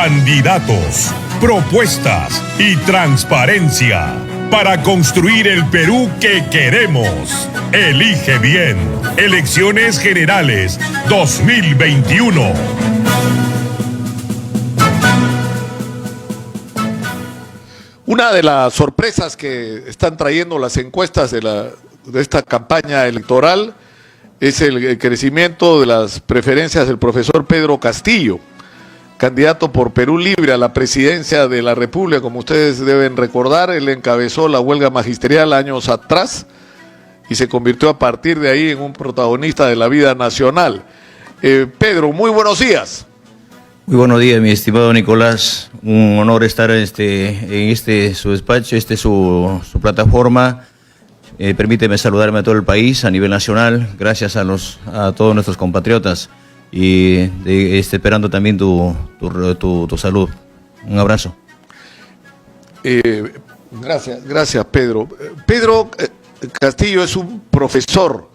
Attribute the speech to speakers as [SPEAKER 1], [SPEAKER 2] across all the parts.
[SPEAKER 1] Candidatos, propuestas y transparencia para construir el Perú que queremos. Elige bien. Elecciones Generales 2021.
[SPEAKER 2] Una de las sorpresas que están trayendo las encuestas de esta campaña electoral es el crecimiento de las preferencias del profesor Pedro Castillo, candidato por Perú Libre a la presidencia de la República. Como ustedes deben recordar, él encabezó la huelga magisterial años atrás y se convirtió a partir de ahí en un protagonista de la vida nacional. Pedro, muy buenos días.
[SPEAKER 3] Muy buenos días, mi estimado Nicolás. Un honor estar en su despacho, su plataforma. Permíteme saludarme a todo el país a nivel nacional, gracias a todos nuestros compatriotas y esperando también tu salud. Un abrazo.
[SPEAKER 2] Gracias Pedro. Pedro Castillo es un profesor,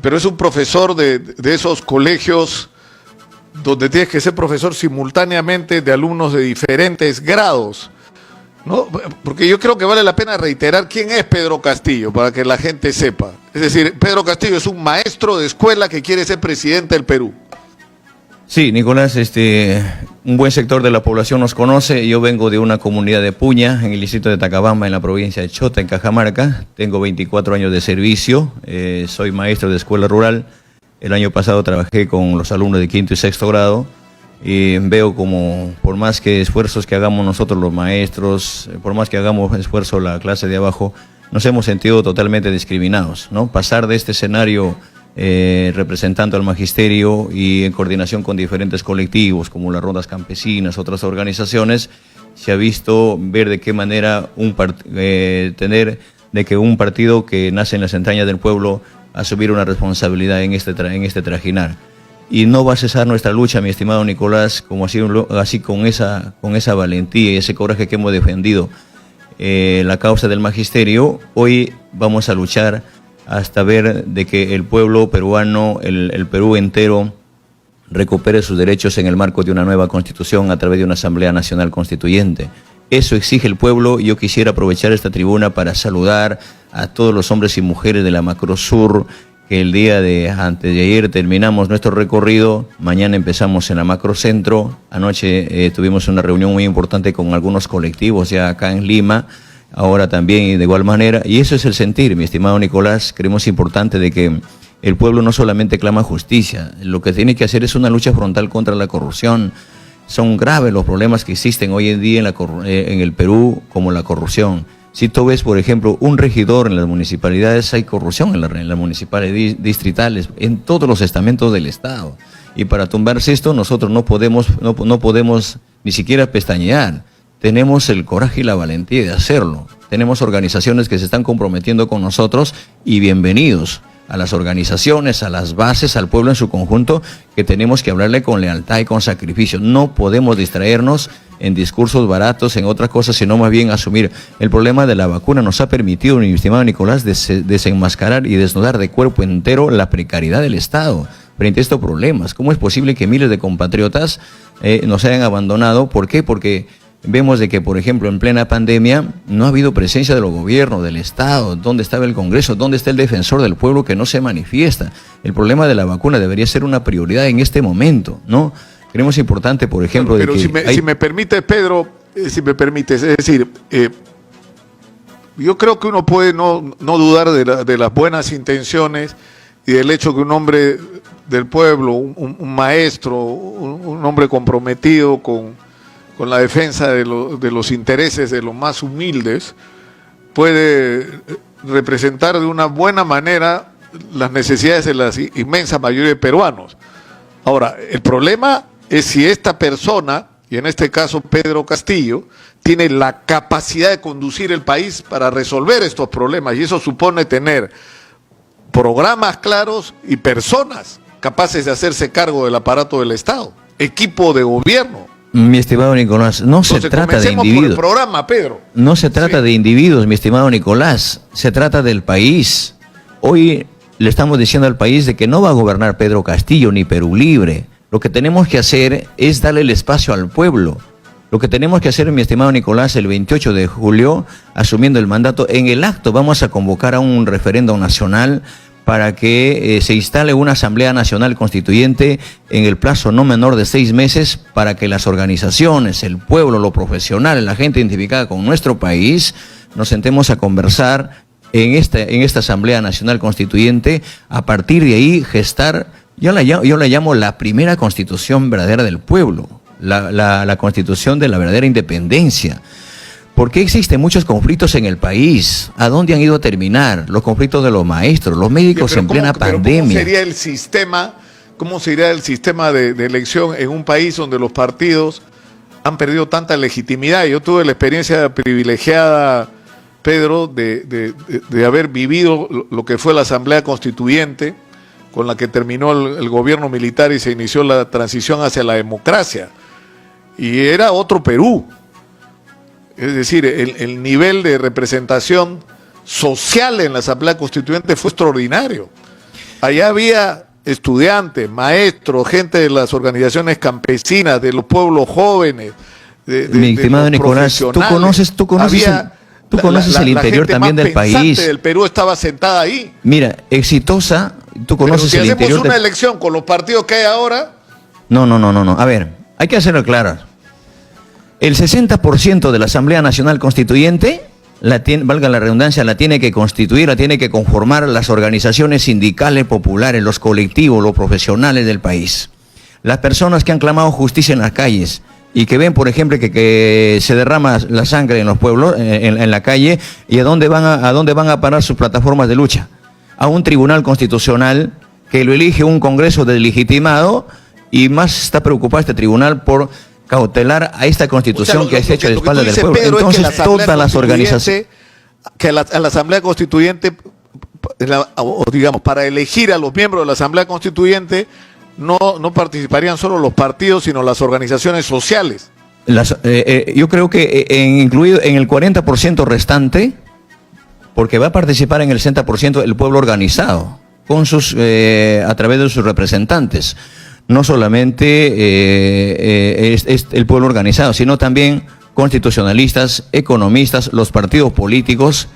[SPEAKER 2] pero es un profesor de esos colegios donde tienes que ser profesor simultáneamente de alumnos de diferentes grados, ¿no? Porque yo creo que vale la pena reiterar quién es Pedro Castillo para que la gente sepa. Es decir, Pedro Castillo es un maestro de escuela que quiere ser presidente del Perú.
[SPEAKER 3] Sí, Nicolás, un buen sector de la población nos conoce. Yo vengo de una comunidad de Puña, en el distrito de Tacabamba, en la provincia de Chota, en Cajamarca. Tengo 24 años de servicio, soy maestro de escuela rural. El año pasado trabajé con los alumnos de quinto y sexto grado y veo como por más que esfuerzos que hagamos nosotros los maestros, por más que hagamos esfuerzo la clase de abajo, nos hemos sentido totalmente discriminados, ¿no? Pasar de este escenario representando al magisterio y en coordinación con diferentes colectivos como las rondas campesinas, otras organizaciones, se ha visto ver de qué manera un partido que nace en las entrañas del pueblo asumir una responsabilidad en este trajinar. Y no va a cesar nuestra lucha, mi estimado Nicolás, como así con esa valentía y ese coraje que hemos defendido la causa del magisterio. Hoy vamos a luchar hasta ver de que el pueblo peruano, el Perú entero, recupere sus derechos en el marco de una nueva constitución a través de una Asamblea Nacional Constituyente. Eso exige el pueblo y yo quisiera aprovechar esta tribuna para saludar a todos los hombres y mujeres de la Macrosur, que el día antes de ayer terminamos nuestro recorrido, mañana empezamos en la Macrocentro, anoche tuvimos una reunión muy importante con algunos colectivos ya acá en Lima, ahora también de igual manera, y eso es el sentir, mi estimado Nicolás. Creemos importante de que el pueblo no solamente clama justicia, lo que tiene que hacer es una lucha frontal contra la corrupción. Son graves los problemas que existen hoy en día en el Perú, como la corrupción. Si tú ves, por ejemplo, un regidor en las municipalidades, hay corrupción en las municipalidades distritales, en todos los estamentos del Estado. Y para tumbarse esto, nosotros no podemos ni siquiera pestañear. Tenemos el coraje y la valentía de hacerlo. Tenemos organizaciones que se están comprometiendo con nosotros y bienvenidos a las organizaciones, a las bases, al pueblo en su conjunto, que tenemos que hablarle con lealtad y con sacrificio. No podemos distraernos en discursos baratos, en otras cosas, sino más bien asumir. El problema de la vacuna nos ha permitido, mi estimado Nicolás, desenmascarar y desnudar de cuerpo entero la precariedad del Estado frente a estos problemas. ¿Cómo es posible que miles de compatriotas nos hayan abandonado? ¿Por qué? Porque vemos de que, por ejemplo, en plena pandemia no ha habido presencia de los gobiernos, del Estado. ¿Dónde estaba el Congreso? ¿Dónde está el defensor del pueblo que no se manifiesta? El problema de la vacuna debería ser una prioridad en este momento, ¿no? Creemos importante, por ejemplo...
[SPEAKER 2] Pero si me permite, Pedro, es decir, yo creo que uno puede no dudar de las buenas intenciones y del hecho que un hombre del pueblo, un maestro, un hombre comprometido con la defensa de los intereses de los más humildes, puede representar de una buena manera las necesidades de la inmensa mayoría de peruanos. Ahora, el problema es si esta persona, y en este caso Pedro Castillo, tiene la capacidad de conducir el país para resolver estos problemas, y eso supone tener programas claros y personas capaces de hacerse cargo del aparato del Estado, equipo de gobierno.
[SPEAKER 3] Mi estimado Nicolás, no se trata de individuos.
[SPEAKER 2] Por el programa, Pedro.
[SPEAKER 3] No se trata de individuos, mi estimado Nicolás, se trata del país. Hoy le estamos diciendo al país de que no va a gobernar Pedro Castillo ni Perú Libre. Lo que tenemos que hacer es darle el espacio al pueblo. Lo que tenemos que hacer, mi estimado Nicolás, el 28 de julio, asumiendo el mandato, en el acto vamos a convocar a un referéndum nacional para que se instale una Asamblea Nacional Constituyente en el plazo no menor de 6 meses para que las organizaciones, el pueblo, los profesionales, la gente identificada con nuestro país, nos sentemos a conversar en esta Asamblea Nacional Constituyente, a partir de ahí gestar, yo la llamo la primera constitución verdadera del pueblo, la constitución de la verdadera independencia. ¿Por qué existen muchos conflictos en el país? ¿A dónde han ido a terminar? Los conflictos de los maestros, los médicos en plena pandemia.
[SPEAKER 2] ¿Cómo sería el sistema, de elección en un país donde los partidos han perdido tanta legitimidad? Yo tuve la experiencia privilegiada, Pedro, de haber vivido lo que fue la Asamblea Constituyente, con la que terminó el gobierno militar y se inició la transición hacia la democracia. Y era otro Perú. Es decir, el nivel de representación social en la Asamblea Constituyente fue extraordinario. Allá había estudiantes, maestros, gente de las organizaciones campesinas, de los pueblos jóvenes,
[SPEAKER 3] mi estimado Nicolás, tú conoces el interior también del país. La gente
[SPEAKER 2] del Perú estaba sentada ahí.
[SPEAKER 3] Mira, exitosa, tú conoces el interior.
[SPEAKER 2] Si hacemos una elección con los partidos que hay ahora.
[SPEAKER 3] No. A ver, hay que hacerlo claro. El 60% de la Asamblea Nacional Constituyente, valga la redundancia, la tiene que constituir, la tiene que conformar las organizaciones sindicales populares, los colectivos, los profesionales del país. Las personas que han clamado justicia en las calles y que ven, por ejemplo, que se derrama la sangre en los pueblos, en la calle, ¿y a dónde van a parar sus plataformas de lucha? A un tribunal constitucional que lo elige un Congreso deslegitimado, y más está preocupado este tribunal por cautelar a esta constitución que es hecha de espaldas del pueblo.
[SPEAKER 2] Pedro,
[SPEAKER 3] entonces
[SPEAKER 2] es que
[SPEAKER 3] todas las organizaciones...
[SPEAKER 2] Que a la Asamblea Constituyente, digamos, para elegir a los miembros de la Asamblea Constituyente, no participarían solo los partidos, sino las organizaciones sociales.
[SPEAKER 3] Yo creo que incluido en el 40% restante, porque va a participar en el 60% el pueblo organizado, con a través de sus representantes. No solamente es el pueblo organizado, sino también constitucionalistas, economistas, los partidos políticos,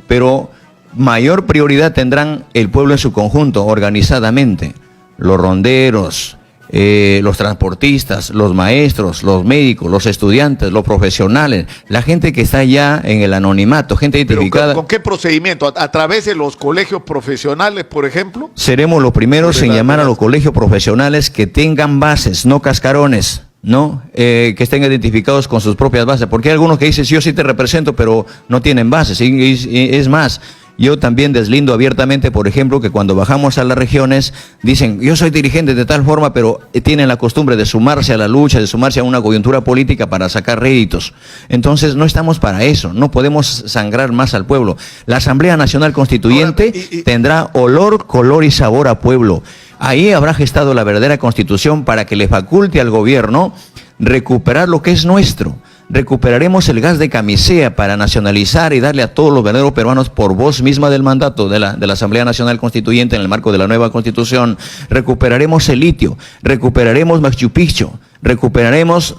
[SPEAKER 3] pero mayor prioridad tendrán el pueblo en su conjunto, organizadamente. Los ronderos, los transportistas, los maestros, los médicos, los estudiantes, los profesionales, la gente que está ya en el anonimato, gente identificada.
[SPEAKER 2] ¿Con qué procedimiento? ¿A través de los colegios profesionales, por ejemplo?
[SPEAKER 3] Seremos los primeros en llamar a los colegios profesionales que tengan bases, no cascarones, ¿no? Que estén identificados con sus propias bases, porque hay algunos que dicen, yo sí te represento, pero no tienen bases. Es más, yo también deslindo abiertamente, por ejemplo, que cuando bajamos a las regiones, dicen, yo soy dirigente de tal forma, pero tienen la costumbre de sumarse a la lucha, de sumarse a una coyuntura política para sacar réditos. Entonces, no estamos para eso, no podemos sangrar más al pueblo. La Asamblea Nacional Constituyente tendrá olor, color y sabor a pueblo. Ahí habrá gestado la verdadera Constitución para que le faculte al gobierno recuperar lo que es nuestro. Recuperaremos el gas de camisea para nacionalizar y darle a todos los verdaderos peruanos por voz misma del mandato de la Asamblea Nacional Constituyente en el marco de la nueva Constitución. Recuperaremos el litio, recuperaremos Machu Picchu, recuperaremos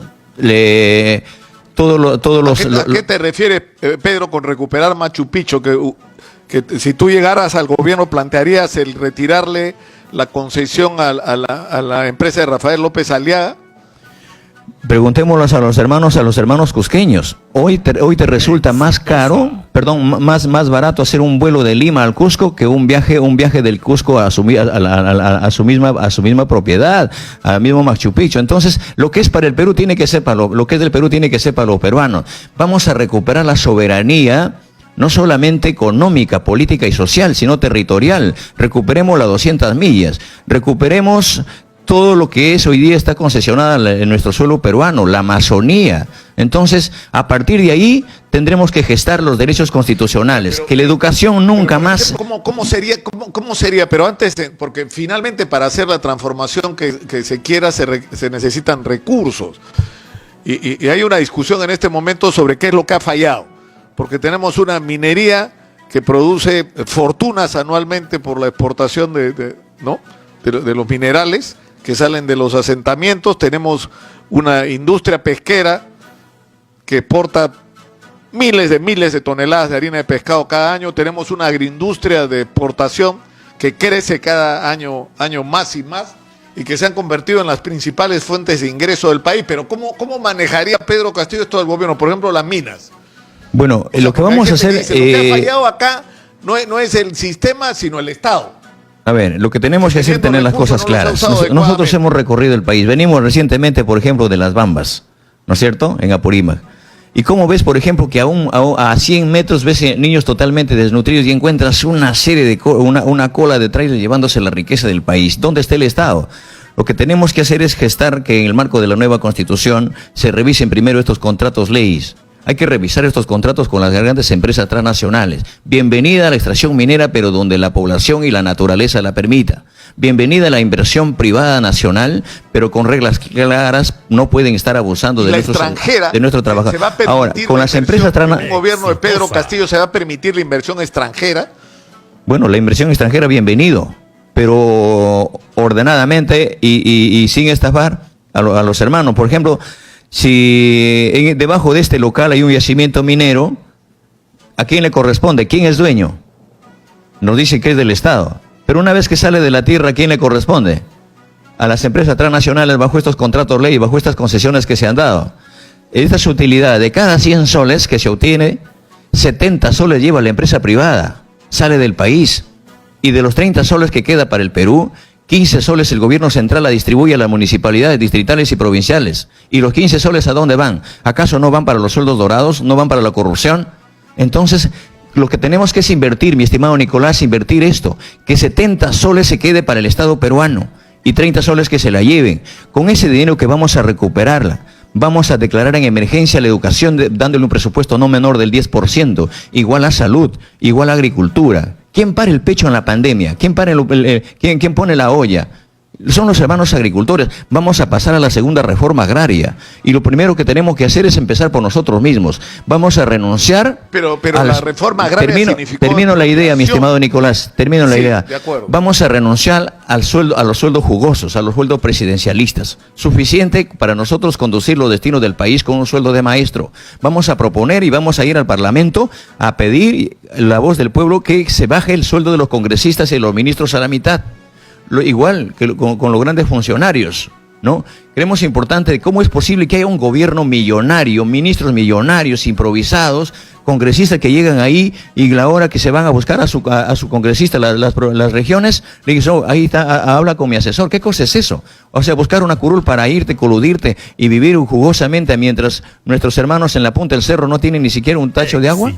[SPEAKER 3] todos los...
[SPEAKER 2] ¿A qué te refieres, Pedro, con recuperar Machu Picchu? Que si tú llegaras al gobierno plantearías el retirarle la concesión a la empresa de Rafael López Aliaga.
[SPEAKER 3] Preguntémoslo a los hermanos cusqueños. Hoy te resulta más caro, más barato hacer un vuelo de Lima al Cusco que un viaje del Cusco a su misma propiedad, al mismo Machu Picchu. Entonces, lo que es para el Perú tiene que ser lo que es del Perú tiene que ser para los peruanos. Vamos a recuperar la soberanía, no solamente económica, política y social, sino territorial. Recuperemos las 200 millas, recuperemos todo lo que es hoy día está concesionada en nuestro suelo peruano, la Amazonía. Entonces, a partir de ahí, tendremos que gestar los derechos constitucionales, pero, que la educación nunca más...
[SPEAKER 2] ¿Cómo sería? Pero antes, porque finalmente para hacer la transformación que se quiera se necesitan recursos. Y hay una discusión en este momento sobre qué es lo que ha fallado. Porque tenemos una minería que produce fortunas anualmente por la exportación de los minerales, que salen de los asentamientos, tenemos una industria pesquera que exporta miles de toneladas de harina de pescado cada año, tenemos una agroindustria de exportación que crece cada año más y más, y que se han convertido en las principales fuentes de ingreso del país. Pero ¿cómo manejaría Pedro Castillo esto del gobierno? Por ejemplo, las minas.
[SPEAKER 3] Bueno, lo que vamos a hacer...
[SPEAKER 2] Dice, lo que ha fallado acá no es el sistema, sino el Estado.
[SPEAKER 3] A ver, lo que tenemos que hacer es tener las cosas claras. Nosotros hemos recorrido el país. Venimos recientemente, por ejemplo, de Las Bambas, ¿no es cierto?, en Apurímac. Y cómo ves, por ejemplo, que a 100 metros ves niños totalmente desnutridos y encuentras una serie de una cola de trailers llevándose la riqueza del país. ¿Dónde está el Estado? Lo que tenemos que hacer es gestar que en el marco de la nueva Constitución se revisen primero estos contratos leyes. Hay que revisar estos contratos con las grandes empresas transnacionales. Bienvenida a la extracción minera, pero donde la población y la naturaleza la permita. Bienvenida a la inversión privada nacional, pero con reglas claras. No pueden estar abusando de nuestro trabajo. Ahora, con las empresas transnacionales...
[SPEAKER 2] ¿El gobierno de Pedro Castillo se va a permitir la inversión extranjera?
[SPEAKER 3] Bueno, la inversión extranjera, bienvenido, pero ordenadamente y sin estafar a los hermanos. Por ejemplo, si debajo de este local hay un yacimiento minero, ¿a quién le corresponde? ¿Quién es dueño? Nos dicen que es del Estado. Pero una vez que sale de la tierra, ¿a quién le corresponde? A las empresas transnacionales bajo estos contratos ley, bajo estas concesiones que se han dado. Esta es su utilidad. De cada 100 soles que se obtiene, 70 soles lleva la empresa privada, sale del país. Y de los 30 soles que queda para el Perú, 15 soles el gobierno central la distribuye a las municipalidades distritales y provinciales. ¿Y los 15 soles a dónde van? ¿Acaso no van para los sueldos dorados? ¿No van para la corrupción? Entonces, lo que tenemos que es invertir, mi estimado Nicolás, invertir esto, que 70 soles se quede para el Estado peruano y 30 soles que se la lleven. Con ese dinero que vamos a recuperarla, vamos a declarar en emergencia la educación dándole un presupuesto no menor del 10%, igual a salud, igual a agricultura. ¿Quién para el pecho en la pandemia? ¿Quién pone la olla? Son los hermanos agricultores. Vamos a pasar a la segunda reforma agraria. Y lo primero que tenemos que hacer es empezar por nosotros mismos. Vamos a renunciar...
[SPEAKER 2] Pero la reforma agraria significó...
[SPEAKER 3] Termino la idea, mi estimado Nicolás. Termino la idea.
[SPEAKER 2] De acuerdo.
[SPEAKER 3] Vamos a renunciar a los sueldos jugosos, a los sueldos presidencialistas. Suficiente para nosotros conducir los destinos del país con un sueldo de maestro. Vamos a proponer y vamos a ir al Parlamento a pedir la voz del pueblo que se baje el sueldo de los congresistas y los ministros a la mitad. Igual que con los grandes funcionarios, ¿no? Creemos importante cómo es posible que haya un gobierno millonario, ministros millonarios, improvisados, congresistas que llegan ahí y la hora que se van a buscar a su congresista las regiones, le dicen, oh, ahí está, habla con mi asesor. ¿Qué cosa es eso? O sea, buscar una curul para irte, coludirte y vivir jugosamente mientras nuestros hermanos en la punta del cerro no tienen ni siquiera un tacho de agua.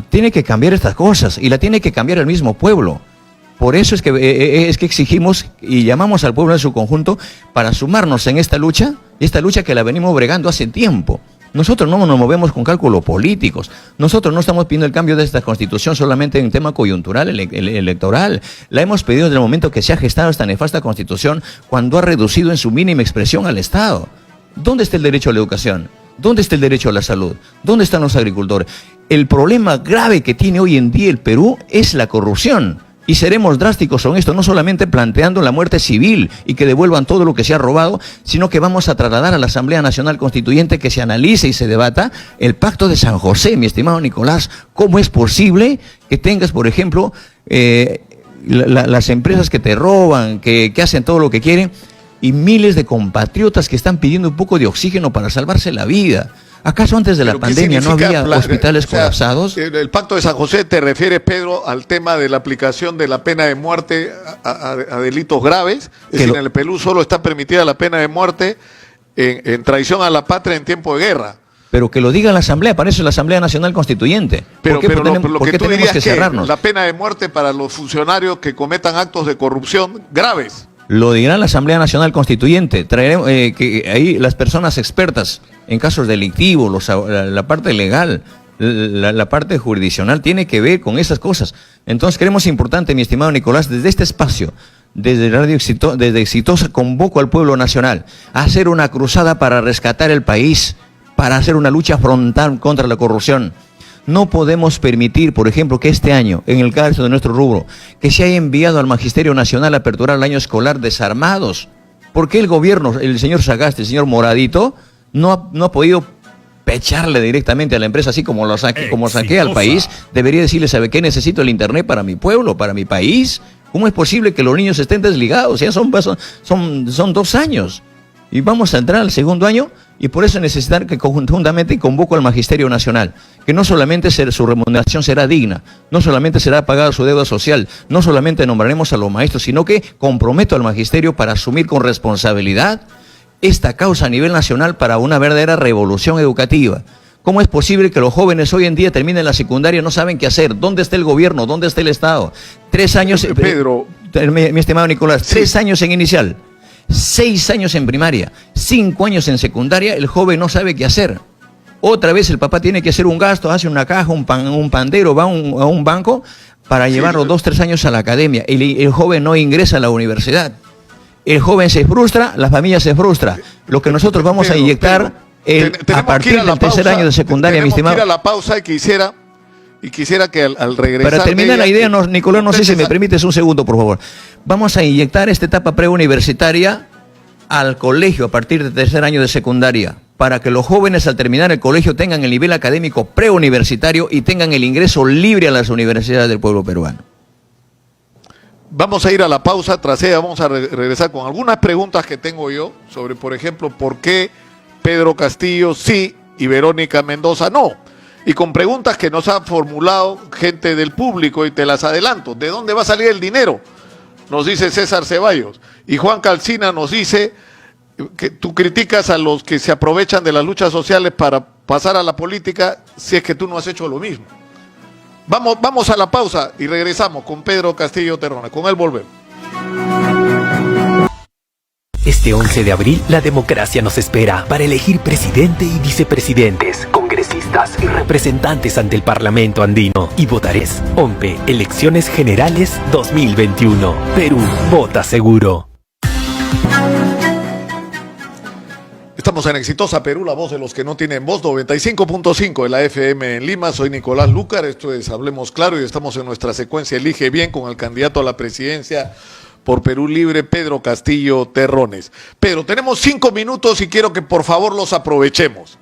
[SPEAKER 3] Tiene que cambiar estas cosas y la tiene que cambiar el mismo pueblo. Por eso es que exigimos y llamamos al pueblo en su conjunto para sumarnos en esta lucha que la venimos bregando hace tiempo. Nosotros no nos movemos con cálculos políticos. Nosotros no estamos pidiendo el cambio de esta Constitución solamente en tema coyuntural electoral. La hemos pedido desde el momento que se ha gestado esta nefasta Constitución, cuando ha reducido en su mínima expresión al Estado. ¿Dónde está el derecho a la educación? ¿Dónde está el derecho a la salud? ¿Dónde están los agricultores? El problema grave que tiene hoy en día el Perú es la corrupción. Y seremos drásticos con esto, no solamente planteando la muerte civil y que devuelvan todo lo que se ha robado, sino que vamos a trasladar a la Asamblea Nacional Constituyente que se analice y se debata el Pacto de San José, mi estimado Nicolás. ¿Cómo es posible que tengas, por ejemplo, las empresas que te roban, que hacen todo lo que quieren, y miles de compatriotas que están pidiendo un poco de oxígeno para salvarse la vida? ¿Acaso antes de la pandemia no había hospitales colapsados?
[SPEAKER 2] El Pacto de San José te refiere, Pedro, al tema de la aplicación de la pena de muerte a delitos graves. Es decir, en el Perú solo está permitida la pena de muerte en traición a la patria en tiempo de guerra.
[SPEAKER 3] Pero que lo diga la Asamblea, para eso es la Asamblea Nacional Constituyente.
[SPEAKER 2] ¿Por qué tenemos que
[SPEAKER 3] cerrarnos?
[SPEAKER 2] La pena de muerte para los funcionarios que cometan actos de corrupción graves.
[SPEAKER 3] Lo dirá la Asamblea Nacional Constituyente. Traeremos que ahí las personas expertas en casos delictivos, la parte legal, la parte jurisdiccional tiene que ver con esas cosas. Entonces creemos importante, mi estimado Nicolás, desde este espacio, desde Exitosa, convoco al pueblo nacional a hacer una cruzada para rescatar el país, para hacer una lucha frontal contra la corrupción. No podemos permitir, por ejemplo, que este año, en el caso de nuestro rubro, que se haya enviado al Magisterio Nacional a aperturar el año escolar desarmados. ¿Por qué el gobierno, el señor Sagasti, el señor Moradito, no ha podido pecharle directamente a la empresa, así como como saquea al país? Debería decirle, ¿sabe qué? Necesito el internet para mi pueblo, para mi país. ¿Cómo es posible que los niños estén desligados? Ya son 2 años. Y vamos a entrar al segundo año, y por eso necesitar que conjuntamente convoco al Magisterio Nacional, que no solamente su remuneración será digna, no solamente será pagada su deuda social, no solamente nombraremos a los maestros, sino que comprometo al Magisterio para asumir con responsabilidad esta causa a nivel nacional para una verdadera revolución educativa. ¿Cómo es posible que los jóvenes hoy en día terminen la secundaria y no saben qué hacer? ¿Dónde está el gobierno? ¿Dónde está el Estado? 3 años,
[SPEAKER 2] Pedro,
[SPEAKER 3] mi estimado Nicolás,
[SPEAKER 2] sí.
[SPEAKER 3] 3 años en inicial, 6 años en primaria, 5 años en secundaria, el joven no sabe qué hacer. Otra vez el papá tiene que hacer un gasto, hace una caja, un pandero, va a un banco para llevarlo 2, 3 años a la academia. El joven no ingresa a la universidad. El joven se frustra, la familia se frustra. Lo que nosotros vamos a inyectar a partir del tercer año de secundaria, mi estimado.
[SPEAKER 2] Tenemos que ir a la pausa y quisiera que al regresar...
[SPEAKER 3] Para terminar la idea, Nicolás, no sé si me permites un segundo, por favor. Vamos a inyectar esta etapa preuniversitaria al colegio a partir del tercer año de secundaria, para que los jóvenes al terminar el colegio tengan el nivel académico preuniversitario y tengan el ingreso libre a las universidades del pueblo peruano.
[SPEAKER 2] Vamos a ir a la pausa, tras ella vamos a regresar con algunas preguntas que tengo yo sobre, por ejemplo, por qué Pedro Castillo sí y Verónica Mendoza no. Y con preguntas que nos ha formulado gente del público, y te las adelanto. ¿De dónde va a salir el dinero? Nos dice César Ceballos. Y Juan Calcina nos dice que tú criticas a los que se aprovechan de las luchas sociales para pasar a la política, si es que tú no has hecho lo mismo. Vamos a la pausa y regresamos con Pedro Castillo Terrones. Con él volvemos.
[SPEAKER 4] Este 11 de abril, la democracia nos espera para elegir presidente y vicepresidentes, congresistas y representantes ante el Parlamento andino. Y votarés. OMPE, Elecciones Generales 2021. Perú, vota seguro.
[SPEAKER 2] Estamos en Exitosa Perú, la voz de los que no tienen voz, 95.5 de la FM en Lima. Soy Nicolás Lúcar, esto es Hablemos Claro y estamos en nuestra secuencia Elige Bien con el candidato a la presidencia por Perú Libre, Pedro Castillo Terrones. Pedro, tenemos 5 minutos y quiero que por favor los aprovechemos.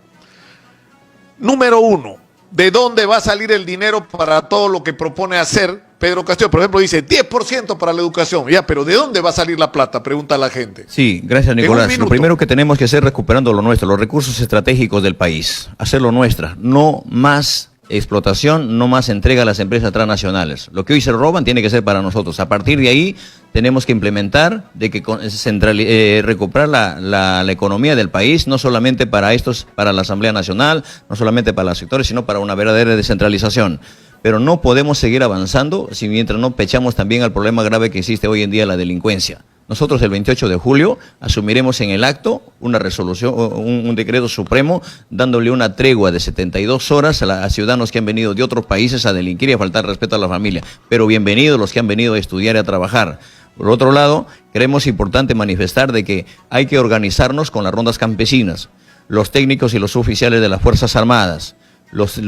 [SPEAKER 2] Número 1, ¿de dónde va a salir el dinero para todo lo que propone hacer Pedro Castillo? Por ejemplo, dice 10% para la educación. Ya, pero ¿de dónde va a salir la plata? Pregunta la gente.
[SPEAKER 3] Sí, gracias, Nicolás. Lo primero que tenemos que hacer es recuperando lo nuestro, los recursos estratégicos del país. Hacerlo nuestra, no más explotación, no más entrega a las empresas transnacionales. Lo que hoy se roban tiene que ser para nosotros. A partir de ahí tenemos que implementar, recuperar la economía del país, no solamente para la Asamblea Nacional, no solamente para los sectores, sino para una verdadera descentralización. Pero no podemos seguir avanzando si mientras no pechamos también al problema grave que existe hoy en día, la delincuencia. Nosotros el 28 de julio asumiremos en el acto una resolución, un decreto supremo, dándole una tregua de 72 horas a ciudadanos que han venido de otros países a delinquir y a faltar respeto a la familia. Pero bienvenidos los que han venido a estudiar y a trabajar. Por otro lado, creemos importante manifestar de que hay que organizarnos con las rondas campesinas, los técnicos y los oficiales de las Fuerzas Armadas, los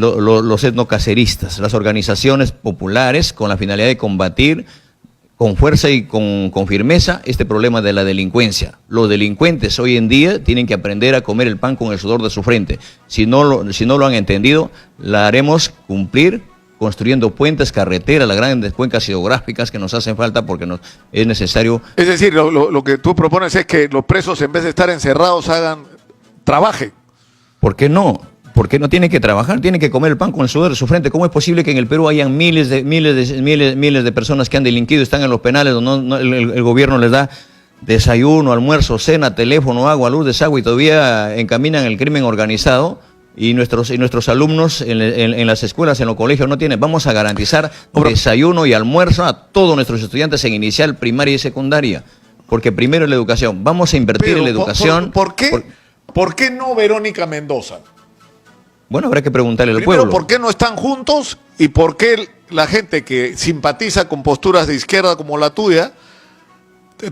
[SPEAKER 3] etnocaceristas, las organizaciones populares con la finalidad de combatir con fuerza y con firmeza este problema de la delincuencia. Los delincuentes hoy en día tienen que aprender a comer el pan con el sudor de su frente. Si no lo han entendido, la haremos cumplir construyendo puentes, carreteras, las grandes cuencas hidrográficas que nos hacen falta porque es necesario.
[SPEAKER 2] Es decir, lo que tú propones es que los presos, en vez de estar encerrados, trabajen.
[SPEAKER 3] ¿Por qué no? Porque no tienen que trabajar, tienen que comer el pan con el sudor de su frente. ¿Cómo es posible que en el Perú hayan miles de personas que han delinquido, están en los penales, donde el gobierno les da desayuno, almuerzo, cena, teléfono, agua, luz, desagüe y todavía encaminan el crimen organizado? Y nuestros alumnos en las escuelas, en los colegios no tienen. Vamos a garantizar desayuno y almuerzo a todos nuestros estudiantes en inicial, primaria y secundaria. Porque primero es la educación. Vamos a invertir en la educación.
[SPEAKER 2] ¿Por qué no Verónica Mendoza?
[SPEAKER 3] Bueno, habrá que preguntarle al
[SPEAKER 2] Primero,
[SPEAKER 3] pueblo.
[SPEAKER 2] ¿por qué no están juntos? ¿Y por qué la gente que simpatiza con posturas de izquierda como la tuya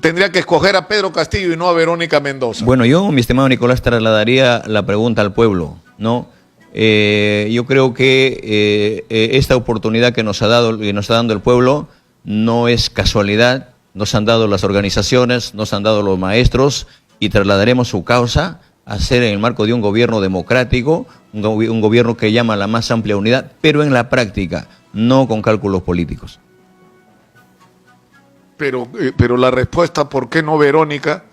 [SPEAKER 2] tendría que escoger a Pedro Castillo y no a Verónica Mendoza?
[SPEAKER 3] Bueno, yo, mi estimado Nicolás, trasladaría la pregunta al pueblo, ¿no? Yo creo que esta oportunidad que nos está dando el pueblo no es casualidad, nos han dado las organizaciones, nos han dado los maestros y trasladaremos su causa a ser en el marco de un gobierno democrático, un gobierno que llama a la más amplia unidad, pero en la práctica, no con cálculos políticos.
[SPEAKER 2] Pero la respuesta, ¿por qué no Verónica?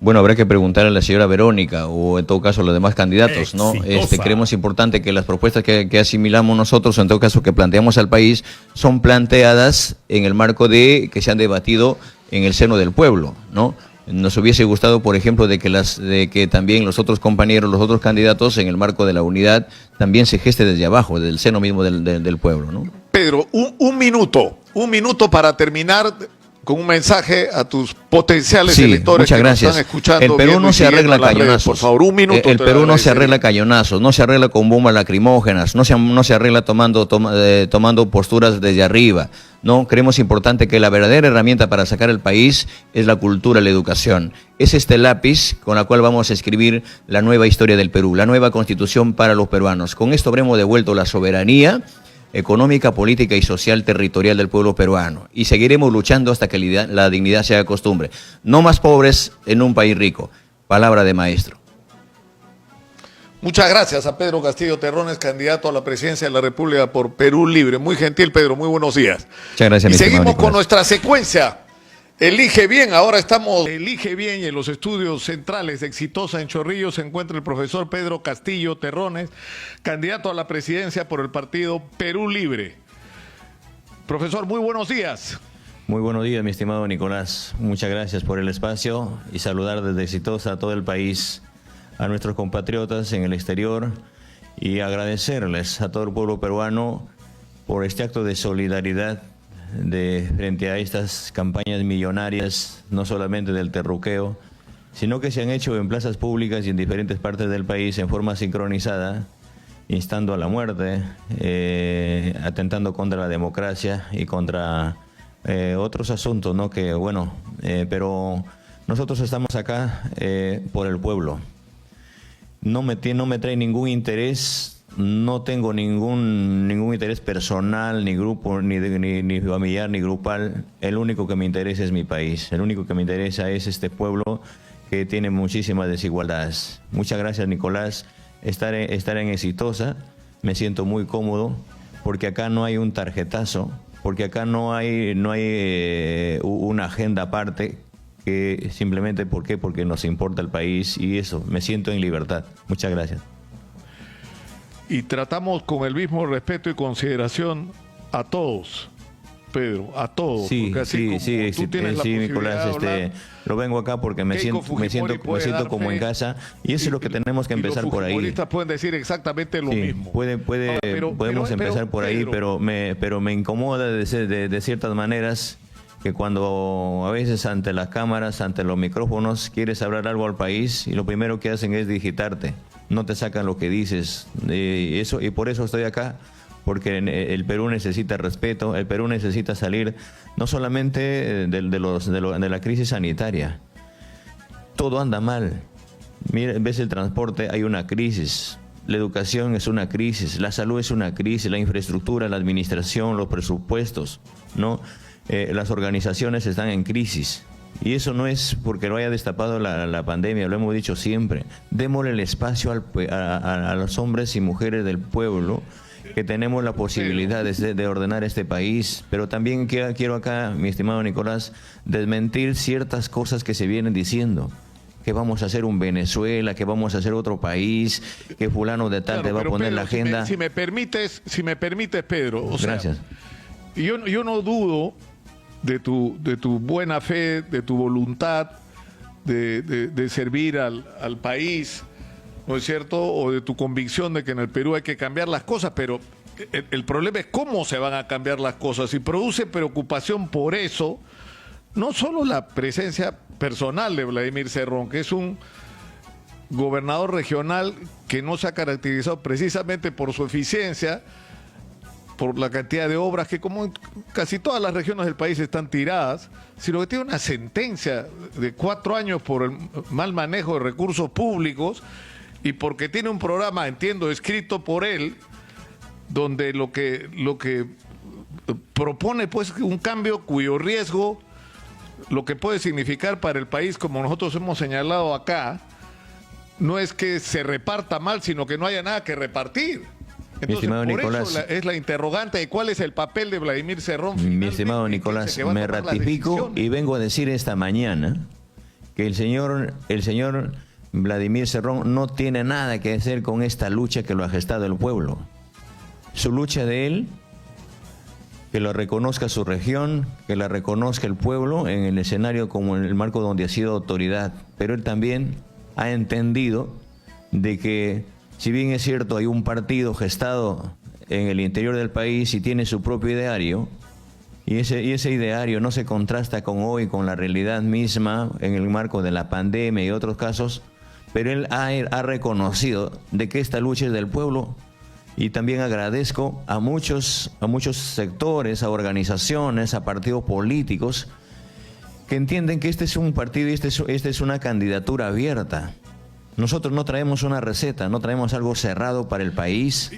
[SPEAKER 3] Bueno, habrá que preguntarle a la señora Verónica o en todo caso a los demás candidatos, ¿no? Creemos importante que las propuestas que asimilamos nosotros, en todo caso que planteamos al país, son planteadas en el marco de que se han debatido en el seno del pueblo, ¿no? Nos hubiese gustado, por ejemplo, de que también los otros compañeros, los otros candidatos, en el marco de la unidad, también se geste desde abajo, desde el seno mismo del pueblo, ¿no?
[SPEAKER 2] Pedro, un minuto para terminar con un mensaje a tus potenciales electores que nos están escuchando.
[SPEAKER 3] El Perú no se arregla a cañonazos.
[SPEAKER 2] Por favor, un minuto.
[SPEAKER 3] El Perú no se arregla a cañonazos, no se arregla con bombas lacrimógenas, no se arregla tomando posturas desde arriba. No, creemos importante que la verdadera herramienta para sacar el país es la cultura, la educación. Es este lápiz con la cual vamos a escribir la nueva historia del Perú, la nueva constitución para los peruanos. Con esto habremos devuelto la soberanía económica, política y social territorial del pueblo peruano. Y seguiremos luchando hasta que la dignidad sea costumbre. No más pobres en un país rico. Palabra de maestro.
[SPEAKER 2] Muchas gracias a Pedro Castillo Terrones, candidato a la presidencia de la República por Perú Libre. Muy gentil, Pedro, muy buenos días.
[SPEAKER 3] Muchas gracias.
[SPEAKER 2] Y seguimos con nuestra secuencia. Elige bien, ahora estamos Elige bien y en los estudios centrales de Exitosa en Chorrillos se encuentra el profesor Pedro Castillo Terrones, candidato a la presidencia por el partido Perú Libre. Profesor, muy buenos días.
[SPEAKER 3] Muy buenos días, mi estimado Nicolás. Muchas gracias por el espacio y saludar desde Exitosa a todo el país, a nuestros compatriotas en el exterior y agradecerles a todo el pueblo peruano por este acto de solidaridad frente a estas campañas millonarias, no solamente del terruqueo, sino que se han hecho en plazas públicas y en diferentes partes del país en forma sincronizada, instando a la muerte, atentando contra la democracia y contra otros asuntos, ¿no? Que bueno, pero nosotros estamos acá por el pueblo. No me trae ningún interés. No tengo ningún interés personal, ni grupo, ni familiar, ni grupal. El único que me interesa es mi país. El único que me interesa es este pueblo que tiene muchísimas desigualdades. Muchas gracias, Nicolás. Estar en Exitosa, me siento muy cómodo, porque acá no hay un tarjetazo, porque acá no hay una agenda aparte, que simplemente porque nos importa el país y eso, me siento en libertad. Muchas gracias.
[SPEAKER 2] Y tratamos con el mismo respeto y consideración a todos, Pedro, a todos.
[SPEAKER 3] Sí, Nicolás, lo vengo acá porque me siento como en casa y eso es lo que tenemos que empezar por ahí. Los
[SPEAKER 2] futbolistas pueden decir exactamente lo mismo.
[SPEAKER 3] Podemos empezar por ahí, pero me incomoda de ciertas maneras que cuando a veces ante las cámaras, ante los micrófonos, quieres hablar algo al país y lo primero que hacen es digitarte. No te sacan lo que dices, y por eso estoy acá, porque el Perú necesita respeto, el Perú necesita salir no solamente de la crisis sanitaria, todo anda mal. Mira, ves el transporte, hay una crisis, la educación es una crisis, la salud es una crisis, la infraestructura, la administración, los presupuestos, ¿no? Las organizaciones están en crisis. Y eso no es porque lo haya destapado la pandemia, lo hemos dicho siempre. Démosle el espacio a los hombres y mujeres del pueblo que tenemos la posibilidad de ordenar este país. Pero también quiero acá, mi estimado Nicolás, desmentir ciertas cosas que se vienen diciendo. Que vamos a hacer un Venezuela, que vamos a hacer otro país, que fulano de tal te va a poner Pedro, la agenda.
[SPEAKER 2] Si me permites, Pedro.
[SPEAKER 3] Gracias.
[SPEAKER 2] Yo no dudo de tu buena fe, de tu voluntad de servir al país, ¿no es cierto? O de tu convicción de que en el Perú hay que cambiar las cosas, pero el problema es cómo se van a cambiar las cosas y produce preocupación por eso, no solo la presencia personal de Vladimir Cerrón, que es un gobernador regional que no se ha caracterizado precisamente por su eficiencia, por la cantidad de obras que como en casi todas las regiones del país están tiradas, sino que tiene una sentencia de 4 años por el mal manejo de recursos públicos y porque tiene un programa, entiendo, escrito por él, donde lo que propone pues un cambio cuyo riesgo lo que puede significar para el país, como nosotros hemos señalado acá, no es que se reparta mal, sino que no haya nada que repartir. Entonces,
[SPEAKER 3] estimado
[SPEAKER 2] por
[SPEAKER 3] Nicolás,
[SPEAKER 2] eso es la interrogante de cuál es el papel de Vladimir Cerrón.
[SPEAKER 3] Mi estimado Nicolás, me ratifico y vengo a decir esta mañana que el señor Vladimir Cerrón no tiene nada que hacer con esta lucha que lo ha gestado el pueblo. Su lucha de él, que lo reconozca su región, que la reconozca el pueblo en el escenario como en el marco donde ha sido autoridad, pero él también ha entendido de que, si bien es cierto, hay un partido gestado en el interior del país y tiene su propio ideario, y ese ideario no se contrasta con hoy, con la realidad misma, en el marco de la pandemia y otros casos, pero él ha reconocido de que esta lucha es del pueblo. Y también agradezco a muchos sectores, a organizaciones, a partidos políticos que entienden que este es un partido y esta es una candidatura abierta. Nosotros no traemos una receta, no traemos algo cerrado para el país.